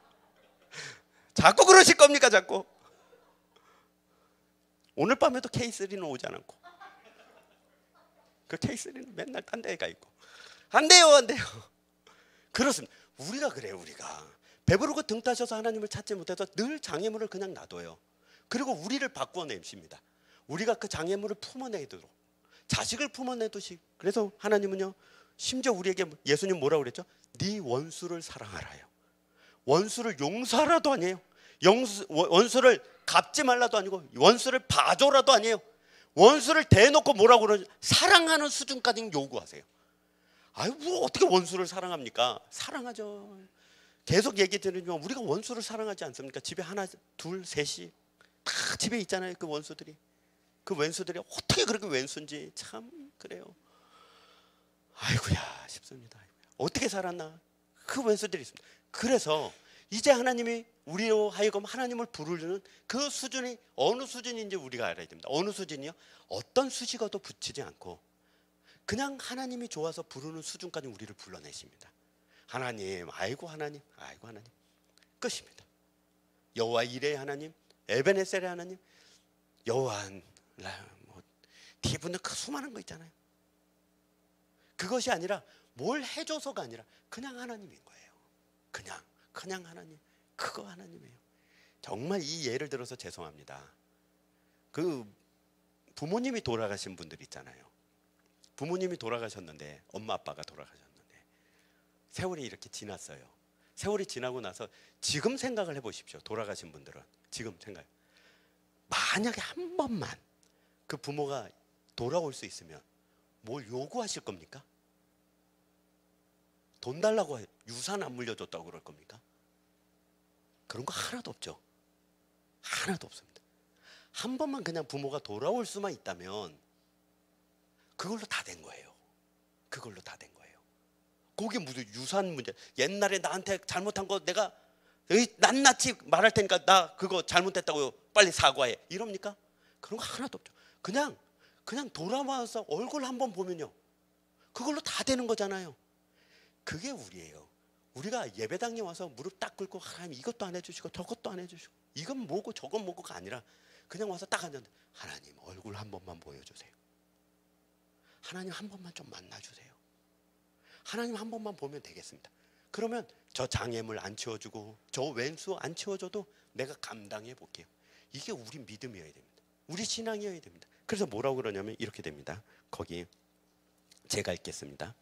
S1: 자꾸 그러실 겁니까? 자꾸. 오늘 밤에도 K3는 오지 않았고 그 K3는 맨날 딴 데에 가 있고 안 돼요. 그렇습니다. 우리가 그래요. 우리가 배부르고 등 따셔서 하나님을 찾지 못해서 늘 장애물을 그냥 놔둬요. 그리고 우리를 바꾸어내십니다. 우리가 그 장애물을 품어내도록 자식을 품어내듯이. 그래서 하나님은요, 심지어 우리에게 예수님 뭐라고 그랬죠? 네 원수를 사랑하라요. 원수를 용서하라도 아니에요. 원수를 갚지 말라도 아니고 원수를 봐줘라도 아니에요. 원수를 대놓고 뭐라고 그러죠? 사랑하는 수준까지 요구하세요. 뭐 어떻게 원수를 사랑합니까? 사랑하죠. 계속 얘기 드리면 우리가 원수를 사랑하지 않습니까? 집에 하나, 둘, 셋이 다 집에 있잖아요. 그 원수들이. 그 왼수들이 어떻게 그렇게 왼수인지 참 그래요. 아이고야 싶습니다. 어떻게 살았나? 그 왼수들이 있습니다. 그래서 이제 하나님이 우리로 하여금 하나님을 부르는 그 수준이 어느 수준인지 우리가 알아야 됩니다. 어느 수준이요? 어떤 수식어도 붙이지 않고 그냥 하나님이 좋아서 부르는 수준까지 우리를 불러내십니다. 하나님, 아이고 하나님, 아이고 하나님. 끝입니다. 여호와 이레의 하나님, 에베네셀의 하나님, 여호와 뭐 뒤에 그 수많은 거 있잖아요. 그것이 아니라 뭘 해줘서가 아니라 그냥 하나님인 거예요. 그냥 하나님. 그거 하나님이에요. 정말 이 예를 들어서 죄송합니다. 그 부모님이 돌아가신 분들 있잖아요. 부모님이 돌아가셨는데 엄마 아빠가 돌아가셨는데 세월이 이렇게 지났어요. 세월이 지나고 나서 지금 생각을 해보십시오. 돌아가신 분들은 지금 생각. 만약에 한 번만 그 부모가 돌아올 수 있으면 뭘 요구하실 겁니까? 돈 달라고 유산 안 물려줬다고 그럴 겁니까? 그런 거 하나도 없죠. 하나도 없습니다. 한 번만 그냥 부모가 돌아올 수만 있다면 그걸로 다 된 거예요. 그걸로 다 된 거예요. 그게 무슨 유산 문제. 옛날에 나한테 잘못한 거 내가 낱낱이 말할 테니까 나 그거 잘못했다고 빨리 사과해. 이럽니까? 그런 거 하나도 없죠. 그냥 돌아와서 얼굴 한번 보면요, 그걸로 다 되는 거잖아요. 그게 우리예요. 우리가 예배당에 와서 무릎 딱 꿇고 하나님 이것도 안 해주시고 저것도 안 해주시고 이건 뭐고 저건 뭐고가 아니라 그냥 와서 딱 앉았는데 하나님 얼굴 한 번만 보여주세요. 하나님 한 번만 좀 만나주세요. 하나님 한 번만 보면 되겠습니다. 그러면 저 장애물 안 치워주고 저 왼수 안 치워줘도 내가 감당해 볼게요. 이게 우리 믿음이어야 됩니다. 우리 신앙이어야 됩니다. 그래서 뭐라고 그러냐면 이렇게 됩니다. 거기 제가 읽겠습니다.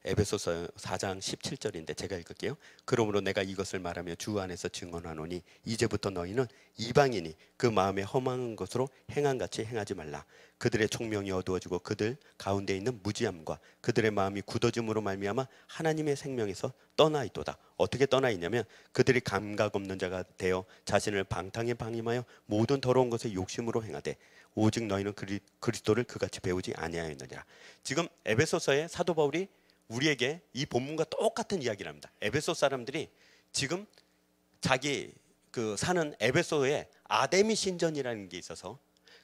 S1: 에베소서 4장 17절인데 제가 읽을게요. 그러므로 내가 이것을 말하며 주 안에서 증언하노니 이제부터 너희는 이방인이 그 마음에 험한 것으로 행한같이 행하지 말라. 그들의 총명이 어두워지고 그들 가운데 있는 무지함과 그들의 마음이 굳어짐으로 말미암아 하나님의 생명에서 떠나 있도다. 어떻게 떠나 있냐면 그들이 감각 없는 자가 되어 자신을 방탕에 방임하여 모든 더러운 것에 욕심으로 행하되 오직 너희는 그리스도를 그같이 배우지 아니하였느니라. 지금 에베소서에 사도 바울이 우리에게 이 본문과 똑같은 이야기를 합니다. 에베소 사람들이 지금 자기 그 사는 에베소에 아데미 신전이라는 게 있어서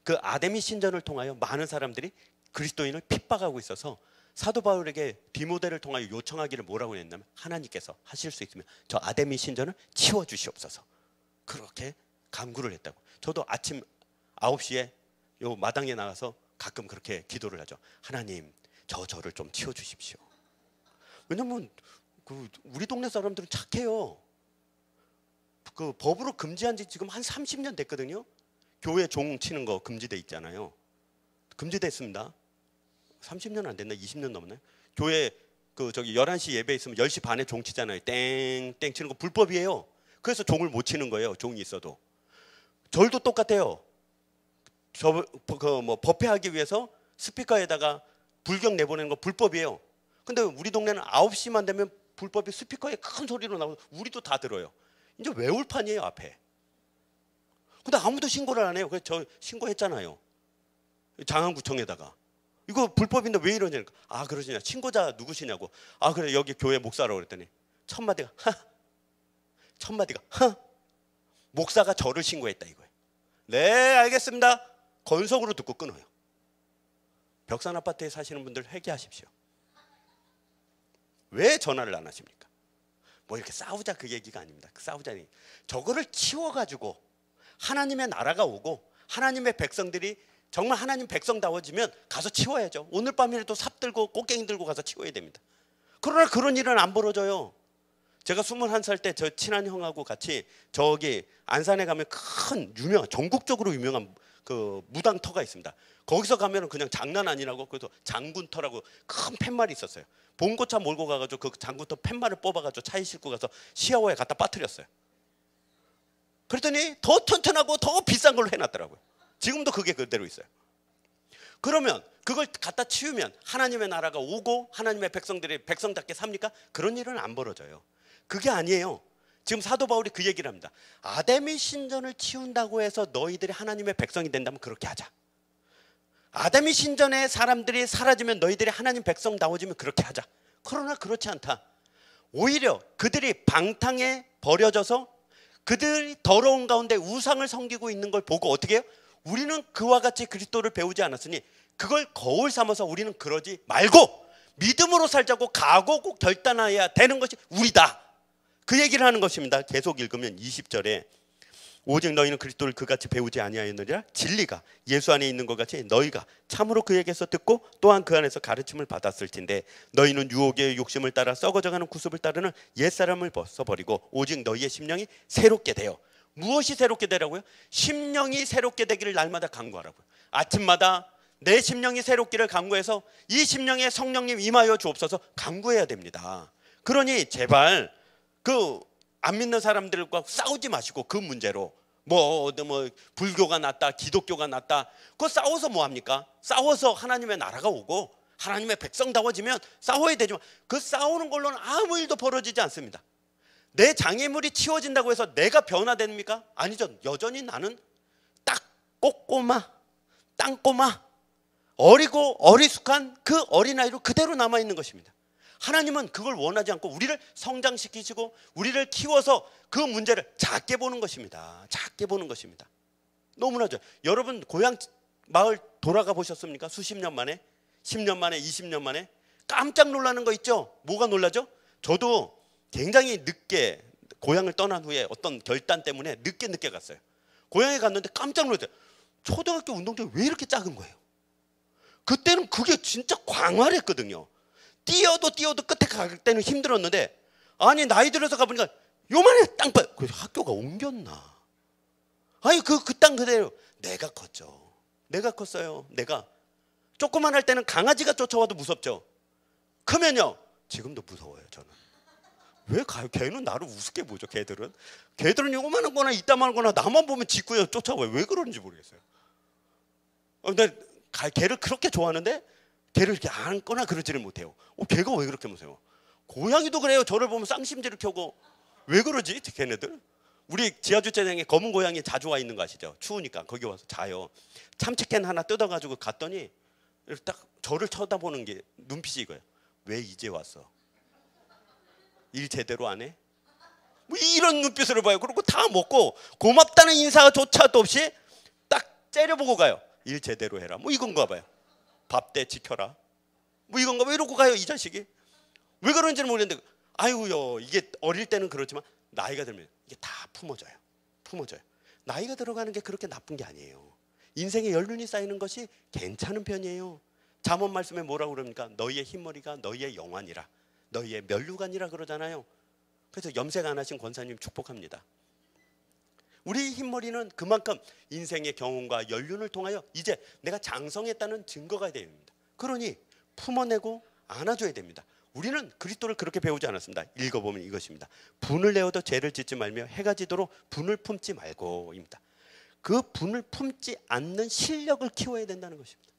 S1: 그 아데미 신전을 통하여 많은 사람들이 그리스도인을 핍박하고 있어서 사도 바울에게 디모데를 통하여 요청하기를 뭐라고 했냐면 하나님께서 하실 수 있으면 저 아데미 신전을 치워 주시옵소서. 그렇게 간구를 했다고. 저도 아침 9시에 요 마당에 나가서 가끔 그렇게 기도를 하죠. 하나님, 저를 좀 치워 주십시오. 왜냐면 그 우리 동네 사람들은 착해요. 그 법으로 금지한 지 지금 한 30년 됐거든요. 교회 종 치는 거 금지돼 있잖아요. 금지됐습니다. 30년 안 됐나? 20년 넘었나요? 교회 그 저기 11시 예배 있으면 10시 반에 종 치잖아요. 땡땡 치는 거 불법이에요. 그래서 종을 못 치는 거예요. 종이 있어도. 절도 똑같아요. 뭐 법회하기 위해서 스피커에다가 불경 내보내는 거 불법이에요. 근데 우리 동네는 9시만 되면 불법이 스피커에 큰 소리로 나오고 우리도 다 들어요. 이제 외울판이에요 앞에. 근데 아무도 신고를 안 해요. 그래서 저 신고했잖아요. 장안구청에다가. 이거 불법인데 왜 이러냐니까. 아 그러시냐. 신고자 누구시냐고. 아 그래 여기 교회 목사라고 그랬더니 첫마디가 목사가 저를 신고했다 이거예요. 네 알겠습니다. 건성으로 듣고 끊어요. 벽산 아파트에 사시는 분들 회개하십시오. 왜 전화를 안 하십니까? 뭐 이렇게 싸우자 그 얘기가 아닙니다. 그 싸우자니 저거를 치워가지고 하나님의 나라가 오고 하나님의 백성들이 정말 하나님 백성다워지면 가서 치워야죠. 오늘 밤이라도 삽 들고 꽃갱이 들고 가서 치워야 됩니다. 그러나 그런 일은 안 벌어져요. 제가 21살 때 저 친한 형하고 같이 저기 안산에 가면 큰 전국적으로 유명한 그 무당터가 있습니다. 거기서 가면은 그냥 장난 아니라고 그래서 장군터라고 큰 팻말이 있었어요. 봉고차 몰고 가가지고 그 장군터 팻말을 뽑아가지고 차에 싣고 가서 시야호에 갖다 빠뜨렸어요. 그랬더니 더 튼튼하고 더 비싼 걸로 해놨더라고요. 지금도 그게 그대로 있어요. 그러면 그걸 갖다 치우면 하나님의 나라가 오고 하나님의 백성들이 백성답게 삽니까? 그런 일은 안 벌어져요. 그게 아니에요. 지금 사도 바울이 그 얘기를 합니다. 아데미 신전을 치운다고 해서 너희들이 하나님의 백성이 된다면 그렇게 하자. 아데미 신전에 사람들이 사라지면 너희들이 하나님 백성다워지면 그렇게 하자. 그러나 그렇지 않다. 오히려 그들이 방탕에 버려져서 그들이 더러운 가운데 우상을 섬기고 있는 걸 보고 어떻게 해요? 우리는 그와 같이 그리스도를 배우지 않았으니 그걸 거울 삼아서 우리는 그러지 말고 믿음으로 살자고 각오 꼭 결단해야 되는 것이 우리다. 그 얘기를 하는 것입니다. 계속 읽으면 20절에 오직 너희는 그리스도를 그같이 배우지 아니하였느니라. 진리가 예수 안에 있는 것 같이 너희가 참으로 그에게서 듣고 또한 그 안에서 가르침을 받았을 텐데 너희는 유혹의 욕심을 따라 썩어져가는 구습을 따르는 옛사람을 벗어버리고 오직 너희의 심령이 새롭게 되어. 무엇이 새롭게 되라고요? 심령이 새롭게 되기를 날마다 간구하라고요. 아침마다 내 심령이 새롭기를 간구해서 이 심령에 성령님 임하여 주옵소서 간구해야 됩니다. 그러니 제발 그 안 믿는 사람들과 싸우지 마시고 그 문제로 뭐 불교가 낫다 기독교가 낫다 그거 싸워서 뭐합니까? 싸워서 하나님의 나라가 오고 하나님의 백성다워지면 싸워야 되지만 그 싸우는 걸로는 아무 일도 벌어지지 않습니다. 내 장애물이 치워진다고 해서 내가 변화됩니까? 아니죠. 여전히 나는 딱 꼬꼬마 땅꼬마 어리고 어리숙한 그 어린아이로 그대로 남아있는 것입니다. 하나님은 그걸 원하지 않고 우리를 성장시키시고 우리를 키워서 그 문제를 작게 보는 것입니다. 작게 보는 것입니다. 너무나 좋아요. 여러분 고향 마을 돌아가 보셨습니까? 수십 년 만에 10년 만에 20년 만에 깜짝 놀라는 거 있죠? 뭐가 놀라죠? 저도 굉장히 늦게 고향을 떠난 후에 어떤 결단 때문에 늦게 갔어요. 고향에 갔는데 깜짝 놀랐어요. 초등학교 운동장이 왜 이렇게 작은 거예요? 그때는 그게 진짜 광활했거든요. 뛰어도 끝에 갈 때는 힘들었는데 아니 나이 들어서 가보니까 요만해 땅밭. 그래서 학교가 옮겼나? 아니 그 땅 그대로 내가 컸죠. 내가 컸어요. 내가 조그만 할 때는 강아지가 쫓아와도 무섭죠. 크면요 지금도 무서워요. 저는. 왜 가요? 걔는 나를 우습게 보죠. 걔들은 요만한 거나 이따만한 거나 나만 보면 짓고요 쫓아와요. 왜 그러는지 모르겠어요. 근데 걔를 그렇게 좋아하는데 걔를 이렇게 안거나 그러지를 못해요. 걔가 왜 그렇게 무서워? 고양이도 그래요. 저를 보면 쌍심지를 켜고. 왜 그러지 걔네들? 우리 지하주차장에 검은 고양이 자주 와 있는 거 아시죠? 추우니까 거기 와서 자요. 참치캔 하나 뜯어가지고 갔더니 딱 저를 쳐다보는 게 눈빛이 이거예요. 왜 이제 왔어? 일 제대로 안 해? 뭐 이런 눈빛으로 봐요. 그리고 다 먹고 고맙다는 인사조차도 없이 딱 째려보고 가요. 일 제대로 해라. 뭐 이건가 봐요. 밥때 지켜라. 뭐 이건가 봐. 이러고 가요. 이 자식이. 왜 그런지는 모르겠는데 아이고요. 이게 어릴 때는 그렇지만 나이가 들면 이게 다 품어져요. 나이가 들어가는 게 그렇게 나쁜 게 아니에요. 인생에 연륜이 쌓이는 것이 괜찮은 편이에요. 잠언 말씀에 뭐라고 그럽니까? 너희의 흰머리가 너희의 영환이라. 너희의 면류관이라 그러잖아요. 그래서 염색 안 하신 권사님 축복합니다. 우리 흰머리는 그만큼 인생의 경험과 연륜을 통하여 이제 내가 장성했다는 증거가 됩니다. 그러니 품어내고 안아줘야 됩니다. 우리는 그리스도를 그렇게 배우지 않았습니다. 읽어보면 이것입니다. 분을 내어도 죄를 짓지 말며 해가 지도록 분을 품지 말고입니다. 그 분을 품지 않는 실력을 키워야 된다는 것입니다.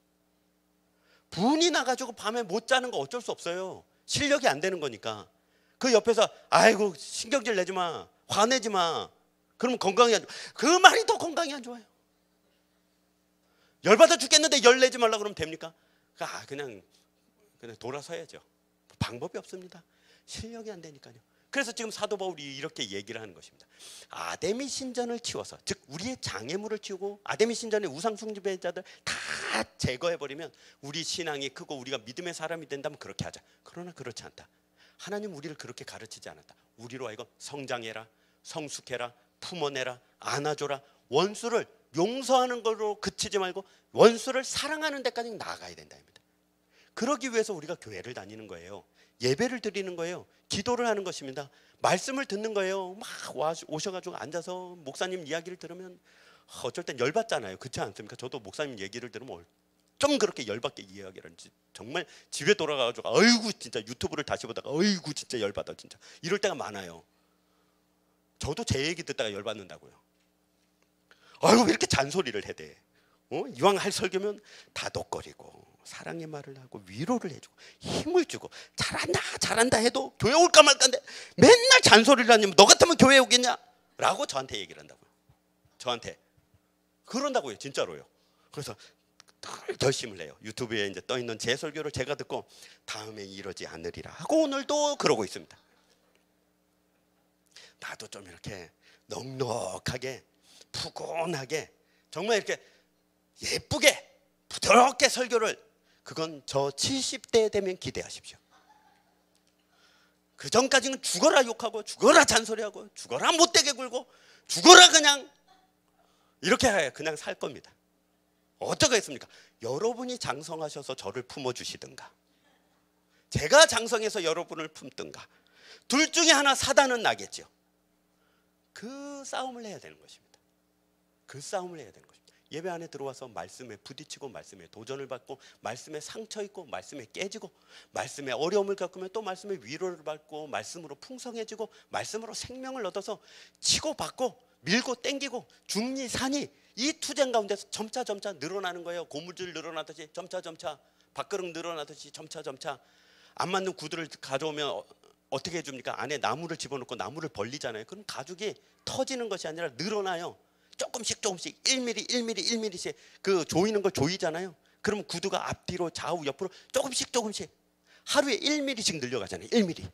S1: 분이 나가지고 밤에 못 자는 거 어쩔 수 없어요. 실력이 안 되는 거니까. 그 옆에서 아이고 신경질 내지 마, 화내지 마. 그러면 건강이 안 좋아. 그 말이 더 건강이 안 좋아요. 열받아 죽겠는데 열 내지 말라 그러면 됩니까? 그냥 돌아서야죠. 방법이 없습니다. 실력이 안 되니까요. 그래서 지금 사도 바울이 이렇게 얘기를 하는 것입니다. 아데미 신전을 치워서, 즉 우리의 장애물을 치우고 아데미 신전의 우상 숭배자들 다 제거해버리면 우리 신앙이 크고 우리가 믿음의 사람이 된다면 그렇게 하자. 그러나 그렇지 않다. 하나님 우리를 그렇게 가르치지 않았다. 우리로 하여금 성장해라, 성숙해라, 품어내라, 안아줘라. 원수를 용서하는 걸로 그치지 말고 원수를 사랑하는 데까지 나아가야 된다입니다. 그러기 위해서 우리가 교회를 다니는 거예요. 예배를 드리는 거예요. 기도를 하는 것입니다. 말씀을 듣는 거예요. 막 오셔가지고 앉아서 목사님 이야기를 들으면 어쩔 땐 열받잖아요. 그렇지 않습니까? 저도 목사님 얘기를 들으면 좀 그렇게 열받게 이야기를 하는지 정말 집에 돌아가가지고 아이고 진짜 유튜브를 다시 보다가 아이고 진짜 열받아 진짜 이럴 때가 많아요. 저도 제 얘기 듣다가 열받는다고요. 아이고 왜 이렇게 잔소리를 해대? 이왕 할 설교면 다독거리고 사랑의 말을 하고 위로를 해주고 힘을 주고 잘한다 해도 교회 올까 말까인데 맨날 잔소리를 하냐면 너 같으면 교회에 오겠냐? 라고 저한테 얘기를 한다고요. 저한테 그런다고요. 진짜로요. 그래서 결심을 해요. 유튜브에 이제 떠 있는 제 설교를 제가 듣고 다음에 이러지 않으리라 하고 오늘도 그러고 있습니다. 나도 좀 이렇게 넉넉하게 푸근하게 정말 이렇게 예쁘게 부드럽게 설교를, 그건 저 70대 되면 기대하십시오. 그 전까지는 죽어라 욕하고 죽어라 잔소리하고 죽어라 못되게 굴고 죽어라 그냥 이렇게 그냥 살 겁니다. 어쩌겠습니까? 여러분이 장성하셔서 저를 품어주시든가 제가 장성해서 여러분을 품든가 둘 중에 하나 사단은 나겠죠. 그 싸움을 해야 되는 것입니다. 그 싸움을 해야 되는 것입니다. 예배 안에 들어와서 말씀에 부딪히고 말씀에 도전을 받고 말씀에 상처 있고 말씀에 깨지고 말씀에 어려움을 겪으면 또 말씀에 위로를 받고 말씀으로 풍성해지고 말씀으로 생명을 얻어서 치고 받고 밀고 땡기고 중리 산이 이 투쟁 가운데서 점차 늘어나는 거예요. 고무줄 늘어나듯이 점차 밥그릇 늘어나듯이 점차 안 맞는 구두를 가져오면 어떻게 해줍니까? 안에 나무를 집어넣고 나무를 벌리잖아요. 그럼 가죽이 터지는 것이 아니라 늘어나요. 조금씩 1mm씩 그 조이는 걸 조이잖아요. 그러면 구두가 앞뒤로 좌우 옆으로 조금씩 하루에 1mm씩 늘려가잖아요. 1mm.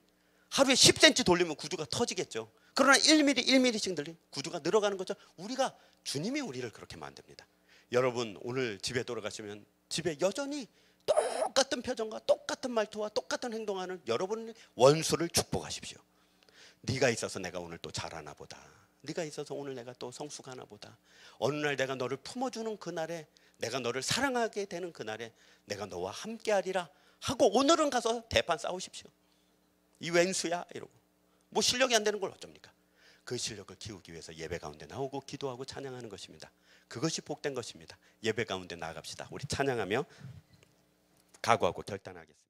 S1: 하루에 10cm 돌리면 구두가 터지겠죠. 그러나 1mm씩 늘리 구두가 늘어가는 거죠. 우리가 주님이 우리를 그렇게 만듭니다. 여러분 오늘 집에 돌아가시면 집에 여전히 똑같은 표정과 똑같은 말투와 똑같은 행동하는 여러분의 원수를 축복하십시오. 네가 있어서 내가 오늘 또 잘하나 보다. 네가 있어서 오늘 내가 또 성숙하나 보다. 어느 날 내가 너를 품어주는 그날에 내가 너를 사랑하게 되는 그날에 내가 너와 함께하리라 하고 오늘은 가서 대판 싸우십시오. 이 왼수야 이러고 뭐 실력이 안 되는 걸 어쩝니까? 그 실력을 키우기 위해서 예배 가운데 나오고 기도하고 찬양하는 것입니다. 그것이 복된 것입니다. 예배 가운데 나아갑시다. 우리 찬양하며 각오하고 결단하겠습니다.